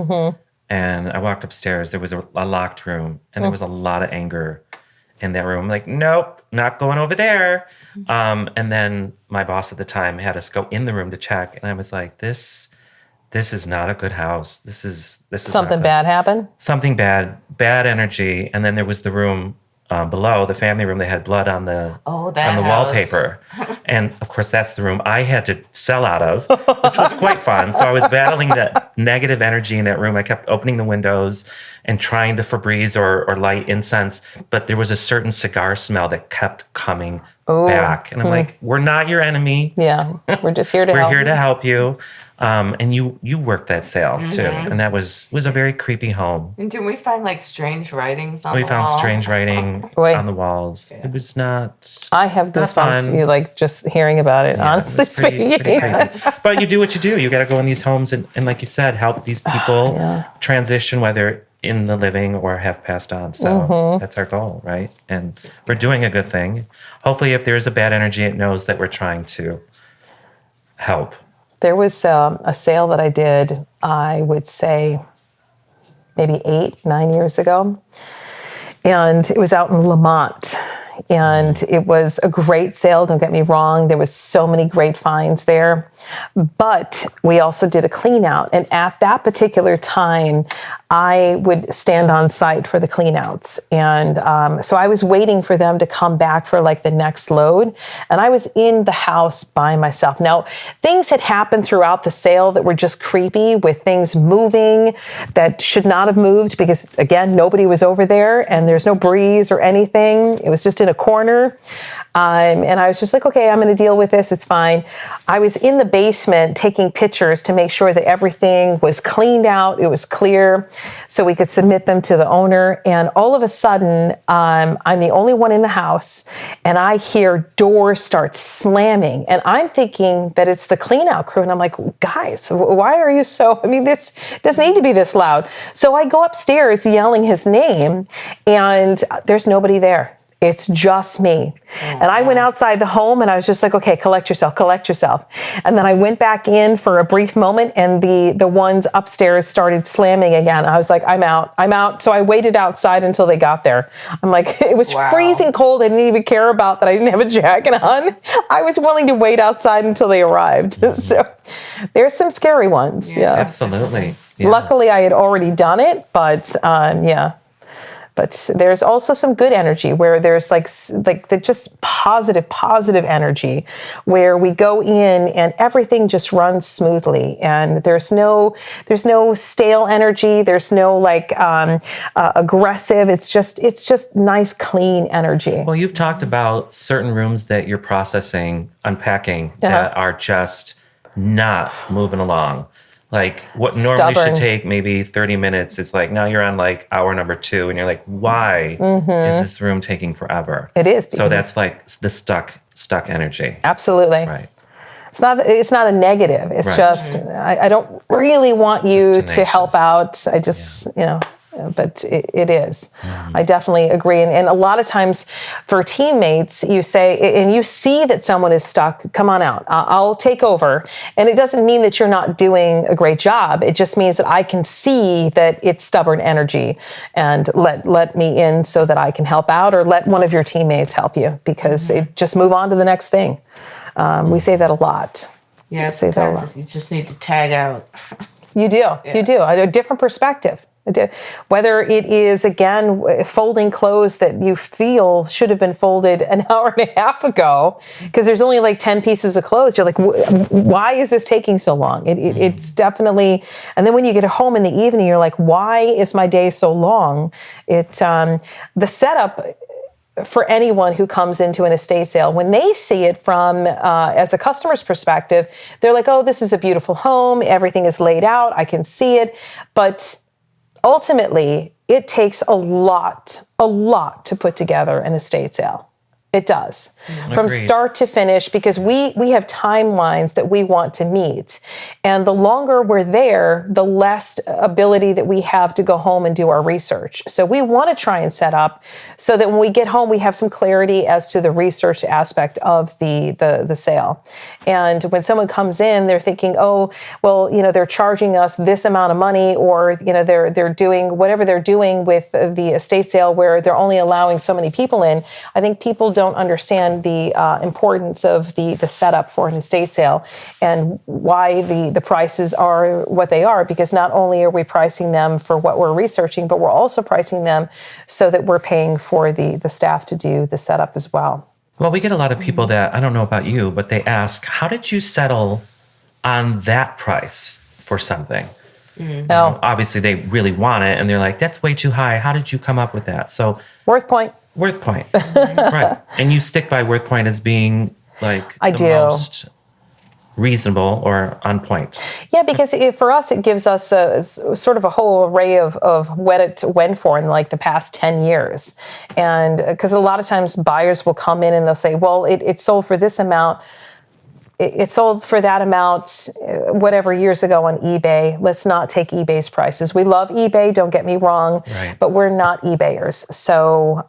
and I walked upstairs, there was a locked room and there was a lot of anger in that room. I'm like, nope, not going over there. And then my boss at the time had us go in the room to check. And I was like, this is not a good house. This is Something bad happened? Something bad energy. And then there was the room below, the family room. They had blood on the house. wallpaper. And of course, that's the room I had to sell out of, which was quite fun. So I was battling that negative energy in that room. I kept opening the windows and trying to Febreze or light incense. But there was a certain cigar smell that kept coming back. And I'm like, we're not your enemy. Yeah, we're just here to help. We're here to help you. And you worked that sale too, and that was a very creepy home. And didn't we find like strange writings on the wall? We found strange writing on the walls. Yeah. It was not. I have goosebumps. You like just hearing about it. Yeah, honestly speaking, pretty creepy. But you do what you do. You got to go in these homes and like you said, help these people transition, whether in the living or have passed on. So that's our goal, right? And we're doing a good thing. Hopefully, if there's a bad energy, it knows that we're trying to help. There was a sale that I did, I would say, maybe 8-9 years ago. And it was out in Lamont. And it was a great sale, don't get me wrong. There was so many great finds there. But we also did a clean out. And at that particular time, I would stand on site for the clean outs. And so I was waiting for them to come back for like the next load. And I was in the house by myself. Now, things had happened throughout the sale that were just creepy, with things moving that should not have moved because, again, nobody was over there and there's no breeze or anything. It was just in a corner. And I was just like, okay, I'm going to deal with this. It's fine. I was in the basement taking pictures to make sure that everything was cleaned out. It was clear so we could submit them to the owner. And all of a sudden, I'm the only one in the house and I hear doors start slamming. And I'm thinking that it's the clean out crew. And I'm like, guys, why are you this doesn't need to be this loud. So I go upstairs yelling his name and there's nobody there. It's just me. And I went outside the home and I was just like, okay, collect yourself. And then I went back in for a brief moment and the ones upstairs started slamming again. I was like, I'm out. So I waited outside until they got there. I'm like, it was freezing cold. I didn't even care about that I didn't have a jacket on. I was willing to wait outside until they arrived. So there's some scary ones. Yeah. Absolutely. Yeah. Luckily I had already done it, but yeah. But there's also some good energy where there's like the just positive energy where we go in and everything just runs smoothly and there's no stale energy. There's no aggressive. It's just nice, clean energy. Well, you've talked about certain rooms that you're processing, unpacking that are just not moving along. Like what normally Stubborn. should take maybe 30 minutes, it's like now you're on like hour number 2 and you're like, why is this room taking forever? It is. So that's like the stuck energy. Absolutely. Right. It's not a negative. It's Right. just, I don't really want you to help tenacious. out. I just, but it is. I definitely agree. And a lot of times for teammates, you say, and you see that someone is stuck, come on out, I'll take over. And it doesn't mean that you're not doing a great job. It just means that I can see that it's stubborn energy, and let me in so that I can help out, or let one of your teammates help you, because it just move on to the next thing. We say that a lot. Yeah, Say that a lot. sometimes you just need to tag out. You do. You do. A different perspective. Whether it is, again, folding clothes that you feel should have been folded an hour and a half ago, because there's only like 10 pieces of clothes. You're like, why is this taking so long? It's definitely, and then when you get home in the evening, you're like, why is my day so long? The setup for anyone who comes into an estate sale, when they see it from as a customer's perspective, they're like, oh, this is a beautiful home. Everything is laid out. I can see it. But ultimately, it takes a lot to put together an estate sale. It does. From Agreed. start to finish, because we have timelines that we want to meet. And the longer we're there, the less ability that we have to go home and do our research. So we want to try and set up so that when we get home, we have some clarity as to the research aspect of the sale. And when someone comes in, they're thinking, oh, well, they're charging us this amount of money, or, they're doing whatever they're doing with the estate sale where they're only allowing so many people in. I think people don't understand the importance of the setup for an estate sale, and why the prices are what they are, because not only are we pricing them for what we're researching, but we're also pricing them so that we're paying for the staff to do the setup as well. Well, we get a lot of people that, I don't know about you, but they ask, how did you settle on that price for something? No. Obviously, they really want it, and they're like, that's way too high. How did you come up with that? So Worth point. Worth Point. Right. And you stick by Worth Point as being like I the do. most reasonable or on point. Yeah, because for us, it gives us a sort of a whole array of what it went for in like the past 10 years. And because a lot of times buyers will come in and they'll say, well, it sold for this amount. It sold for that amount, whatever, years ago on eBay. Let's not take eBay's prices. We love eBay, don't get me wrong, Right. but we're not eBayers. So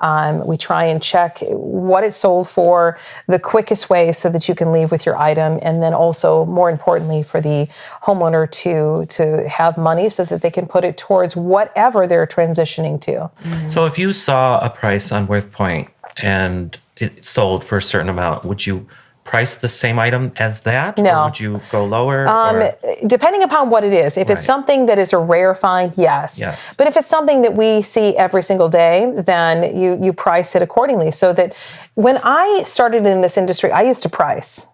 we try and check what it sold for the quickest way so that you can leave with your item. And then also, more importantly, for the homeowner to have money so that they can put it towards whatever they're transitioning to. So if you saw a price on Worth Point and it sold for a certain amount, would you price the same item as that? No. Or would you go lower? Or? Depending upon what it is. If it's Right. something that is a rare find, yes. Yes. But if it's something that we see every single day, then you price it accordingly. So that when I started in this industry, I used to price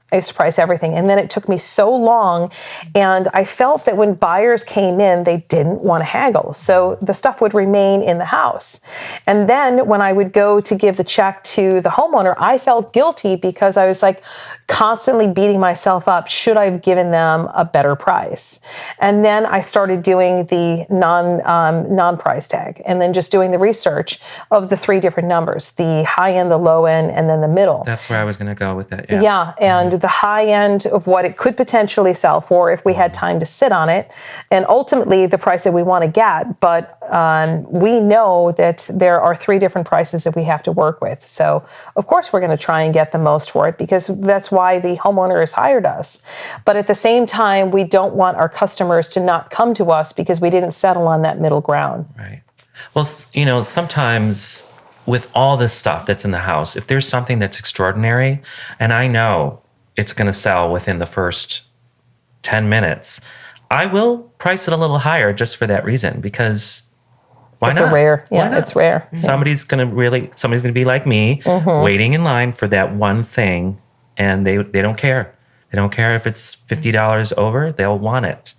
everything. And then it took me so long. And I felt that when buyers came in, they didn't want to haggle. So the stuff would remain in the house. And then when I would go to give the check to the homeowner, I felt guilty because I was like constantly beating myself up. Should I have given them a better price? And then I started doing the non-price tag, and then just doing the research of the 3 different numbers, the high end, the low end, and then the middle. That's where I was going to go with that. Yeah, and the high end of what it could potentially sell for if we had time to sit on it, and ultimately the price that we want to get. But we know that there are 3 different prices that we have to work with. So of course we're going to try and get the most for it, because that's why the homeowner has hired us. But at the same time, we don't want our customers to not come to us because we didn't settle on that middle ground. Right. Well, sometimes with all this stuff that's in the house, if there's something that's extraordinary and I know it's going to sell within the first 10 minutes, I will price it a little higher just for that reason, because why It's not? rare. Why Yeah, not? it's rare. Somebody's going to be like me, waiting in line for that one thing, and they don't care. They don't care if it's $50 over, they'll want it.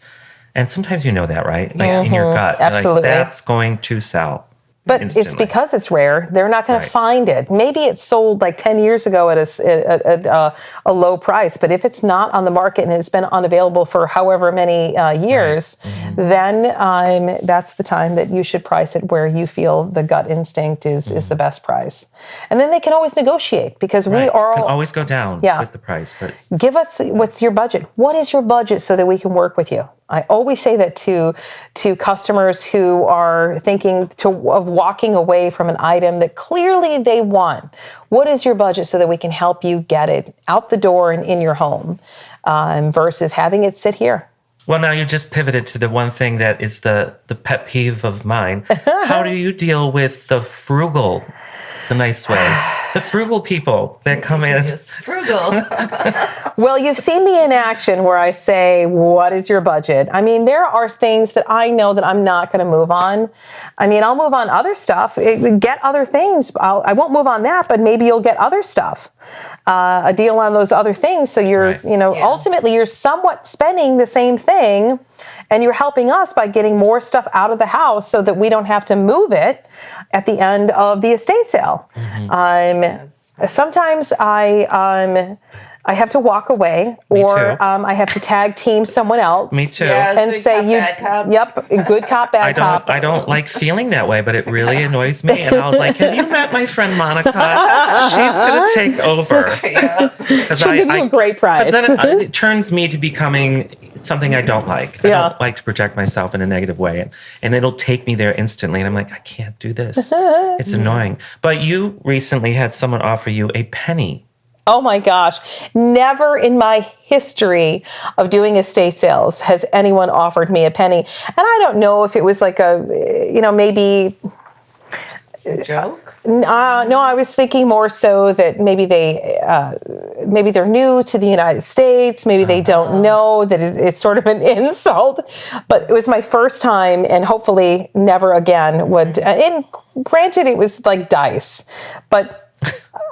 And sometimes you know that, right? Like in your gut. You're Absolutely. like, that's going to sell. But it's instantly. because it's rare. They're not going Right. to find it. Maybe it sold like 10 years ago at a low price. But if it's not on the market and it's been unavailable for however many years, then that's the time that you should price it where you feel the gut instinct is the best price. And then they can always negotiate because we Right. are Can all, always go down Yeah. with the price, but give us what's your budget. What is your budget so that we can work with you? I always say that to customers who are thinking of walking away from an item that clearly they want. What is your budget so that we can help you get it out the door and in your home versus having it sit here? well, now you just pivoted to the one thing that is the pet peeve of mine. How do you deal with the nice way, the frugal people that come in? It's frugal. Well, you've seen me in action where I say, what is your budget? I mean, there are things that I know that I'm not going to move on. I mean, I'll move on other stuff, get other things. I won't move on that, but maybe you'll get other stuff, a deal on those other things. So you're, Right. ultimately you're somewhat spending the same thing and you're helping us by getting more stuff out of the house so that we don't have to move it at the end of the estate sale. Sometimes I have to walk away, or too. I have to tag team someone else. Me too. Yeah. And Good say cop, you, bad cop. yep, good cop, bad cop. I don't like feeling that way, but it really annoys me. And I'll like, have you met my friend Monica? She's gonna take over. Because She'll give you a great price. Because then it turns me to becoming something I don't like. I Yeah. don't like to project myself in a negative way, and it'll take me there instantly. And I'm like, I can't do this. It's annoying. But you recently had someone offer you a penny. Oh my gosh. Never in my history of doing estate sales has anyone offered me a penny. And I don't know if it was like maybe. Joke? No, I was thinking more so that maybe they're new to the United States. Maybe they don't know that it's sort of an insult. But it was my first time, and hopefully never again would. And granted, it was like dice, but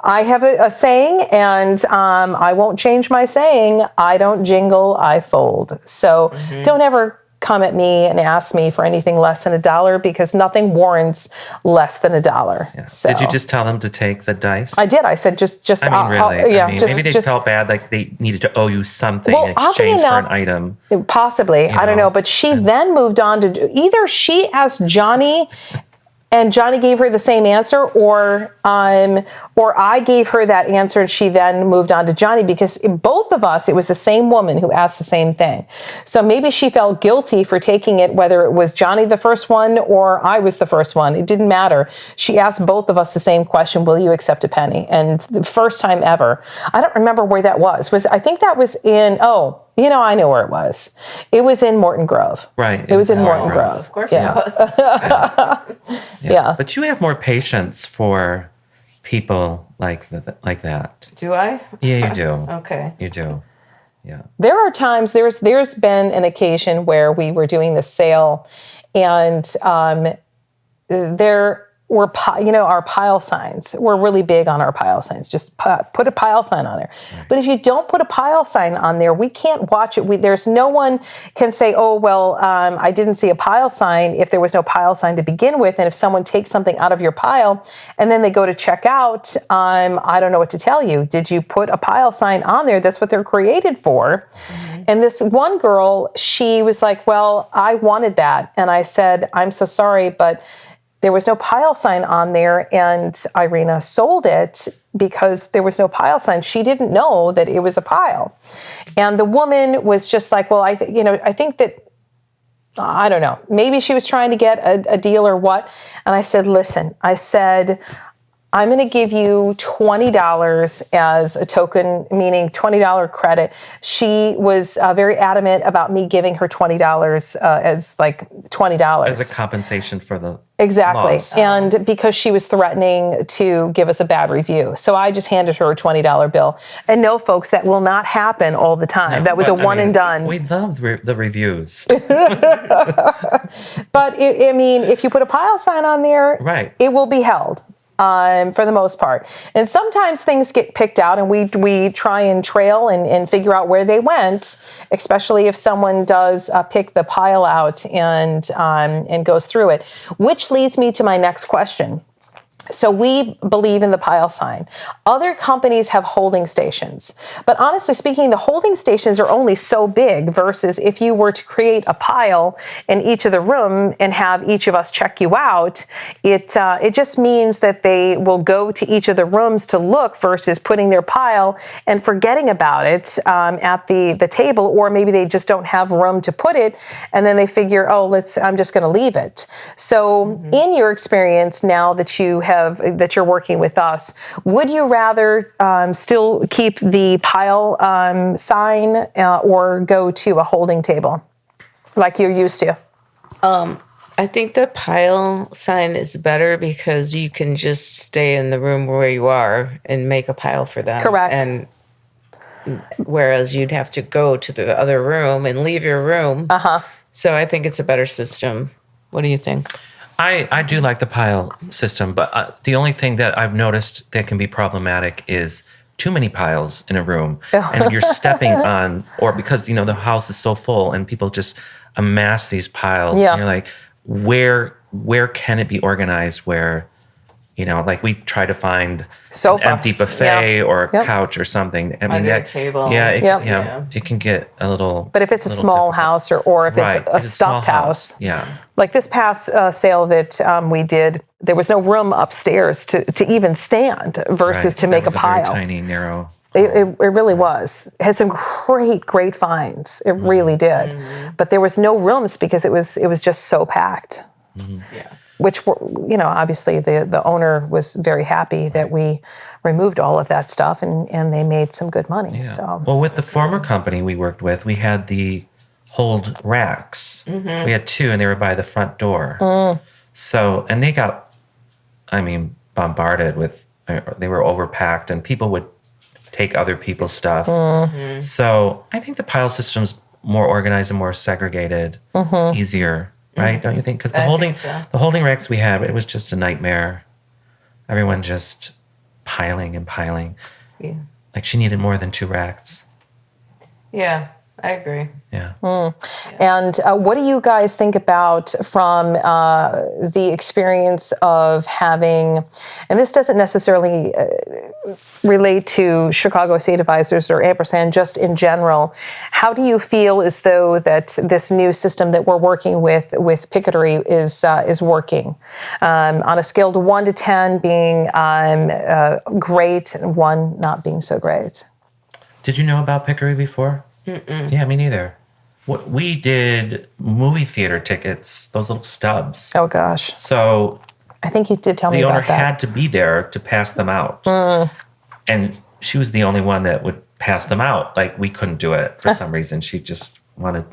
I have a saying, and I won't change my saying. I don't jingle, I fold. So don't ever come at me and ask me for anything less than $1 because nothing warrants less than $1. Yeah. So, Did you just tell them to take the dice? I did. I said just. I mean, really? Yeah. maybe they felt bad, like they needed to owe you something Well, in oddly exchange for an enough- item. Possibly, I don't know. But she then moved on to either she asked Johnny, and Johnny gave her the same answer, or I gave her that answer and she then moved on to Johnny, because both of us, it was the same woman who asked the same thing. So maybe she felt guilty for taking it, whether it was Johnny the first one or I was the first one. It didn't matter. She asked both of us the same question, will you accept a penny? And the first time ever, I don't remember where that was. I think that was in, I know where it was. It was in Morton Grove. Right. It was in Morton Grove. Of course Yeah. it was. Yeah. But you have more patience for people like that. Do I? Yeah, you do. Okay. You do. Yeah. There are times, there's been an occasion where we were doing the sale, and there were, our pile signs. We're really big on our pile signs. Just put a pile sign on there. Right. But if you don't put a pile sign on there, we can't watch it. There's no one can say, oh, well, I didn't see a pile sign if there was no pile sign to begin with. And if someone takes something out of your pile and then they go to check out, I don't know what to tell you. Did you put a pile sign on there? That's what they're created for. Mm-hmm. And this one girl, she was like, well, I wanted that. And I said, I'm so sorry, but there was no pile sign on there, and Irina sold it because there was no pile sign. She didn't know that it was a pile. And the woman was just like, well, I think that, I don't know, maybe she was trying to get a deal or what. And I said, listen, I'm going to give you $20 as a token, meaning $20 credit. She was very adamant about me giving her $20 as like $20. As a compensation for the Exactly. loss. And because she was threatening to give us a bad review. So I just handed her a $20 bill. And no, folks, that will not happen all the time. No, that was a one and done. We love the reviews. But if you put a pile sign on there, Right. it will be held. for the most part. And sometimes things get picked out and we try and trail and figure out where they went, especially if someone does pick the pile out and goes through it, which leads me to my next question. So we believe in the pile sign. Other companies have holding stations. But honestly speaking, the holding stations are only so big versus if you were to create a pile in each of the room and have each of us check you out, it just means that they will go to each of the rooms to look versus putting their pile and forgetting about it at the table, or maybe they just don't have room to put it and then they figure, I'm just going to leave it. So in your experience now that that you're working with us, would you rather still keep the pile sign or go to a holding table like you're used to? I think the pile sign is better because you can just stay in the room where you are and make a pile for them. Correct. And whereas you'd have to go to the other room and leave your room. So I think it's a better system. What do you think? I do like the pile system, but the only thing that I've noticed that can be problematic is too many piles in a room. And you're stepping on, or because, the house is so full and people just amass these piles. Yeah. And you're like, where can it be organized where, like we try to find Sofa. an empty buffet or a couch or something. I mean, Under a table. Yeah, it can get a little. But if it's a small difficult. house or if Right, it's a it's small stuffed house. Yeah. Like this past sale that we did, there was no room upstairs to even stand versus Right. to make That a was pile. very tiny, narrow. It really was. It had some great finds. It really did. But there was no rooms because it was just so packed. Yeah. Which were, obviously the owner was very happy that we removed all of that stuff and they made some good money. Yeah. So Well, with the former company we worked with, we had the hold racks. We had two, and they were by the front door. So, and they got, bombarded with. They were overpacked, and people would take other people's stuff. So, I think the pile system's more organized and more segregated, easier, right? Don't you think? Because the holding racks we had, it was just a nightmare. Everyone just piling and piling. Yeah. Like she needed more than 2 racks. Yeah, I agree. Yeah. And what do you guys think about from the experience of having, and this doesn't necessarily relate to Chicago Estate Advisors or Ampersand, just in general, how do you feel as though that this new system that we're working with Picketery is working? On a scale to 1 to 10 being great and 1 not being so great. Did you know about Pickery before? Yeah, me neither. We did movie theater tickets, those little stubs. Oh gosh. So I think you did tell me the owner about that. had to be there to pass them out. And she was the only one that would pass them out. Like we couldn't do it for some reason. She just wanted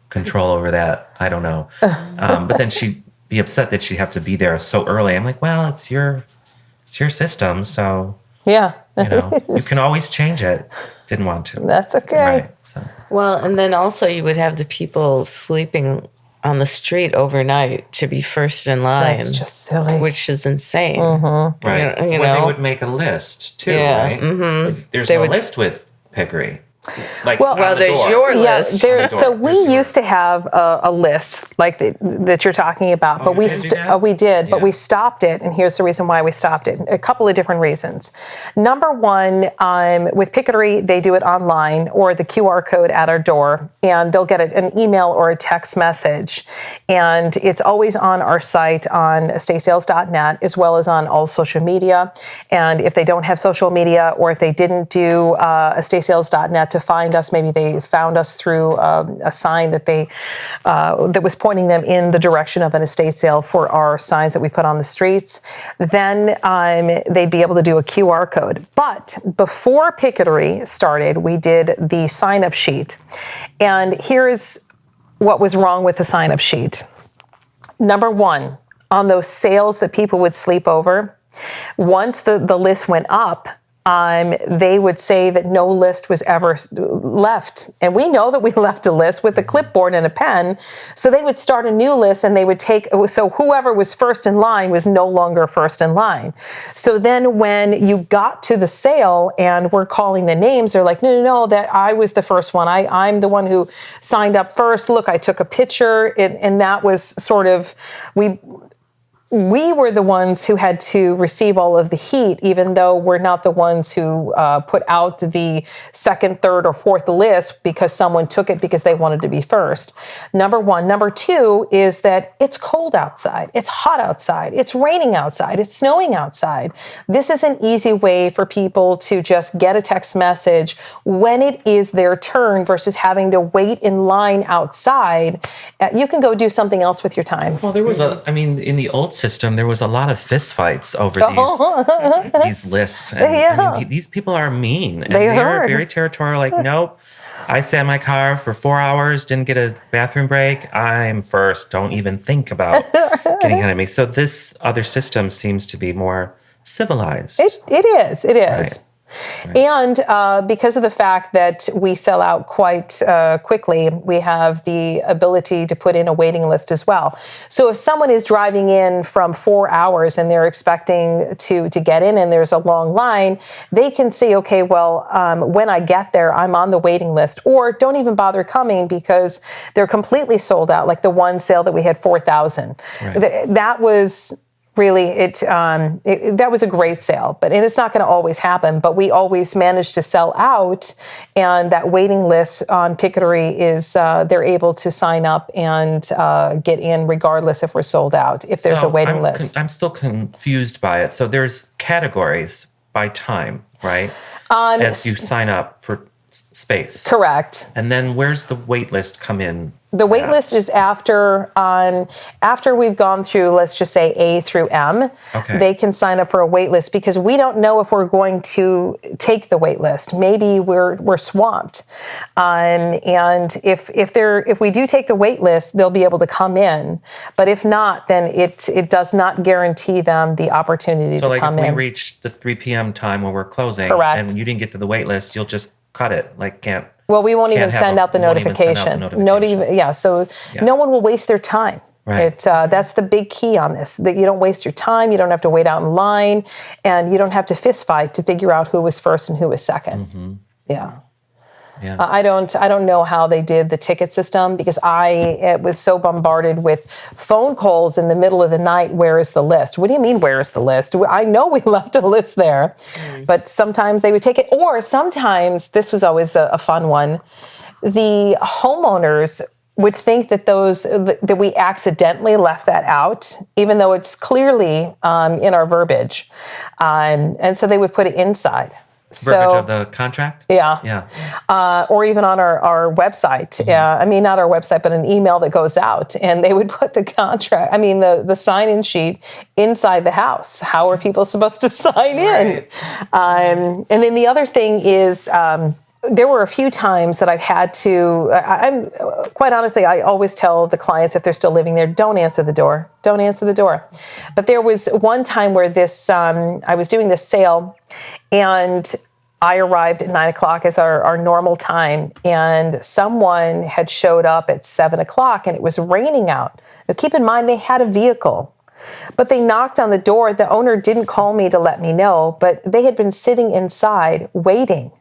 control over that. I don't know. But then she'd be upset that she'd have to be there so early. I'm like, well, it's your system, so Yeah. you can always change it. Didn't want to. That's okay. Right. So. Well, and then also you would have the people sleeping on the street overnight to be first in line. That's just silly. Which is insane. Right. You Well, know? they would make a list too, Yeah, right? But there's They no would- list with Pickery. Like Well, on Well, the there's door. your Yeah, list. so we used to have a list like that you're talking about, but you did do that? we did, but Yeah. we stopped it, and here's the reason why we stopped it. A couple of different reasons. Number one, with Picketery, they do it online or the QR code at our door, and they'll get an email or a text message, and it's always on our site on estatesales.net as well as on all social media. And if they don't have social media, or if they didn't do estatesales.net to find us, maybe they found us through a sign that that was pointing them in the direction of an estate sale for our signs that we put on the streets, then they'd be able to do a QR code. But before Picketery started, we did the sign-up sheet. And here is what was wrong with the sign-up sheet. Number one, on those sales that people would sleep over, once the list went up, they would say that no list was ever left. And we know that we left a list with a clipboard and a pen. So they would start a new list and they would so whoever was first in line was no longer first in line. So then when you got to the sale and we're calling the names, they're like, no, that I was the first one. I'm the one who signed up first. Look, I took a picture. And that was sort of, we were the ones who had to receive all of the heat, even though we're not the ones who put out the second, third, or fourth list because someone took it because they wanted to be first. Number one. Number two is that it's cold outside. It's hot outside. It's raining outside. It's snowing outside. This is an easy way for people to just get a text message when it is their turn versus having to wait in line outside. You can go do something else with your time. Well, there was in the old system, there was a lot of fist fights over these lists. And these people are mean. And they are very territorial. Like, nope, I sat in my car for 4 hours, didn't get a bathroom break. I'm first. Don't even think about getting ahead of me. So this other system seems to be more civilized. It is. Right. And because of the fact that we sell out quite quickly, we have the ability to put in a waiting list as well. So if someone is driving in from 4 hours and they're expecting to get in and there's a long line, they can say, okay, well, when I get there, I'm on the waiting list. Or don't even bother coming because they're completely sold out, like the one sale that we had 4,000. Right. That was... Really, that was a great sale, and it's not going to always happen, but we always manage to sell out, and that waiting list on Pickery is they're able to sign up and get in regardless if we're sold out, if there's a waiting list. I'm still confused by it. So there's categories by time, right? As you sign up for space. Correct. And then where's the wait list come in? The wait list is after we've gone through, let's just say A through M, they can sign up for a wait list because we don't know if we're going to take the wait list. Maybe we're swamped. And if we do take the wait list, they'll be able to come in. But if not, then it does not guarantee them the opportunity to come in. So like if we reach the 3 p.m. time when we're closing and you didn't get to the wait list, you'll just cut it. Well, we won't even send out the notification. So no one will waste their time. Right. That's the big key on this, that you don't waste your time, you don't have to wait out in line, and you don't have to fist fight to figure out who was first and who was second. Mm-hmm. Yeah. I don't know how they did the ticket system because I was so bombarded with phone calls in the middle of the night. Where is the list? What do you mean, where is the list? I know we left a list there, but sometimes they would take it. Or sometimes, this was always a fun one, the homeowners would think that we accidentally left that out, even though it's clearly in our verbiage. And so they would put it inside. Verbiage of the contract? Yeah. Or even on our website. Mm-hmm. Not our website, but an email that goes out. And they would put the contract, the sign-in sheet inside the house. How are people supposed to sign in? And then the other thing is, there were a few times that I've had to, I'm quite honestly, I always tell the clients if they're still living there, don't answer the door. Don't answer the door. But there was one time where I was doing this sale and I arrived at 9:00 as our normal time, and someone had showed up at 7:00 and it was raining out. Now keep in mind they had a vehicle, but they knocked on the door. The owner didn't call me to let me know, but they had been sitting inside waiting.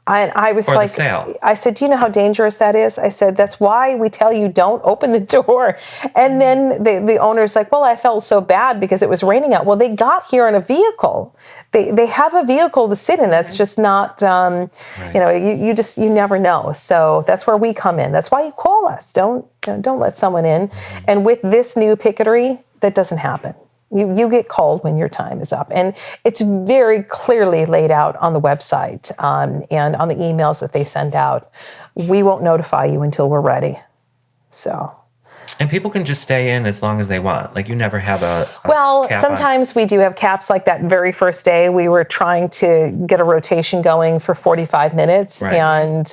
And I was like, I said, do you know how dangerous that is? I said, that's why we tell you don't open the door. And then the owner's like, well, I felt so bad because it was raining out. Well, they got here in a vehicle. They have a vehicle to sit in. That's just not, you never know. So that's where we come in. That's why you call us. Don't let someone in. Mm-hmm. And with this new Pickery, that doesn't happen. You get called when your time is up. And it's very clearly laid out on the website and on the emails that they send out. We won't notify you until we're ready. So. And people can just stay in as long as they want. Like you never have a cap sometimes we do have caps. Like that very first day, we were trying to get a rotation going for 45 minutes. Right. And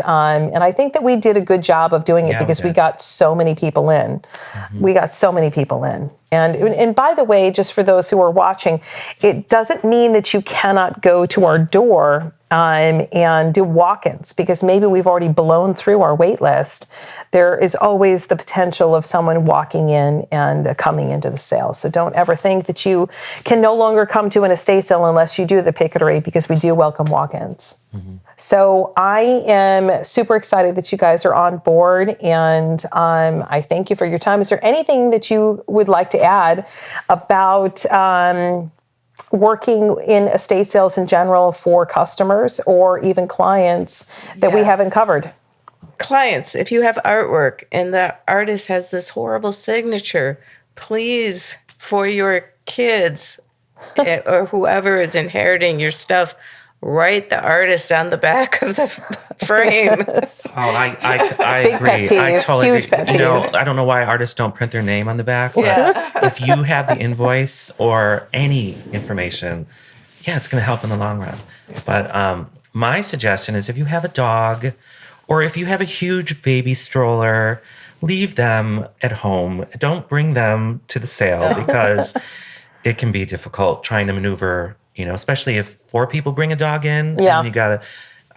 I think that we did a good job of doing it because we got so many people in. Mm-hmm. We got so many people in. And by the way, just for those who are watching, it doesn't mean that you cannot go to our door and do walk-ins, because maybe we've already blown through our wait list. There is always the potential of someone walking in and coming into the sale. So don't ever think that you can no longer come to an estate sale unless you do the picket rate, because we do welcome walk-ins. So I am super excited that you guys are on board, and I thank you for your time. Is there anything that you would like to add about working in estate sales in general for customers or even clients that we haven't covered? Clients, if you have artwork and the artist has this horrible signature, please, for your kids or whoever is inheriting your stuff, write the artist on the back of the frame. I Big agree. pet peeve, I totally huge agree. pet You know, peeve. I don't know why artists don't print their name on the back, but if you have the invoice or any information, it's going to help in the long run. But my suggestion is, if you have a dog or if you have a huge baby stroller, leave them at home. Don't bring them to the sale, because it can be difficult trying to maneuver, especially if 4 people bring a dog in, and you got to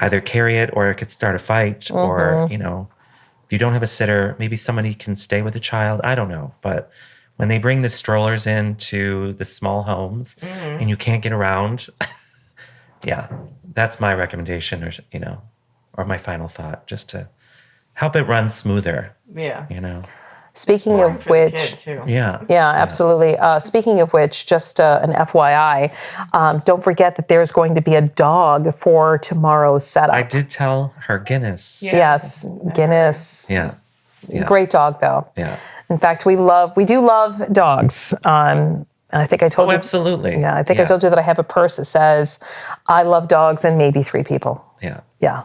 either carry it or it could start a fight, or, if you don't have a sitter, maybe somebody can stay with the child. I don't know. But when they bring the strollers into the small homes and you can't get around, that's my recommendation, or my final thought, just to help it run smoother. Speaking of which, absolutely. Speaking of which, just an FYI, don't forget that there's going to be a dog for tomorrow's setup. I did tell her Guinness. Yes, Guinness. Yeah. Great dog, though. Yeah. In fact, we do love dogs. And I think I told you. Absolutely. Yeah, I think I told you that I have a purse that says, "I love dogs and maybe 3 people." Yeah. Yeah.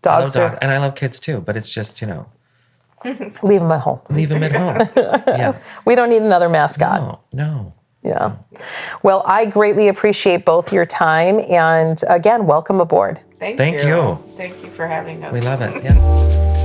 Dogs and I love kids too, but it's just, leave them at home. leave them at home. Yeah. We don't need another mascot. No. Yeah. Well, I greatly appreciate both your time, and again, welcome aboard. Thank you. Thank you for having us. We love it. Yes.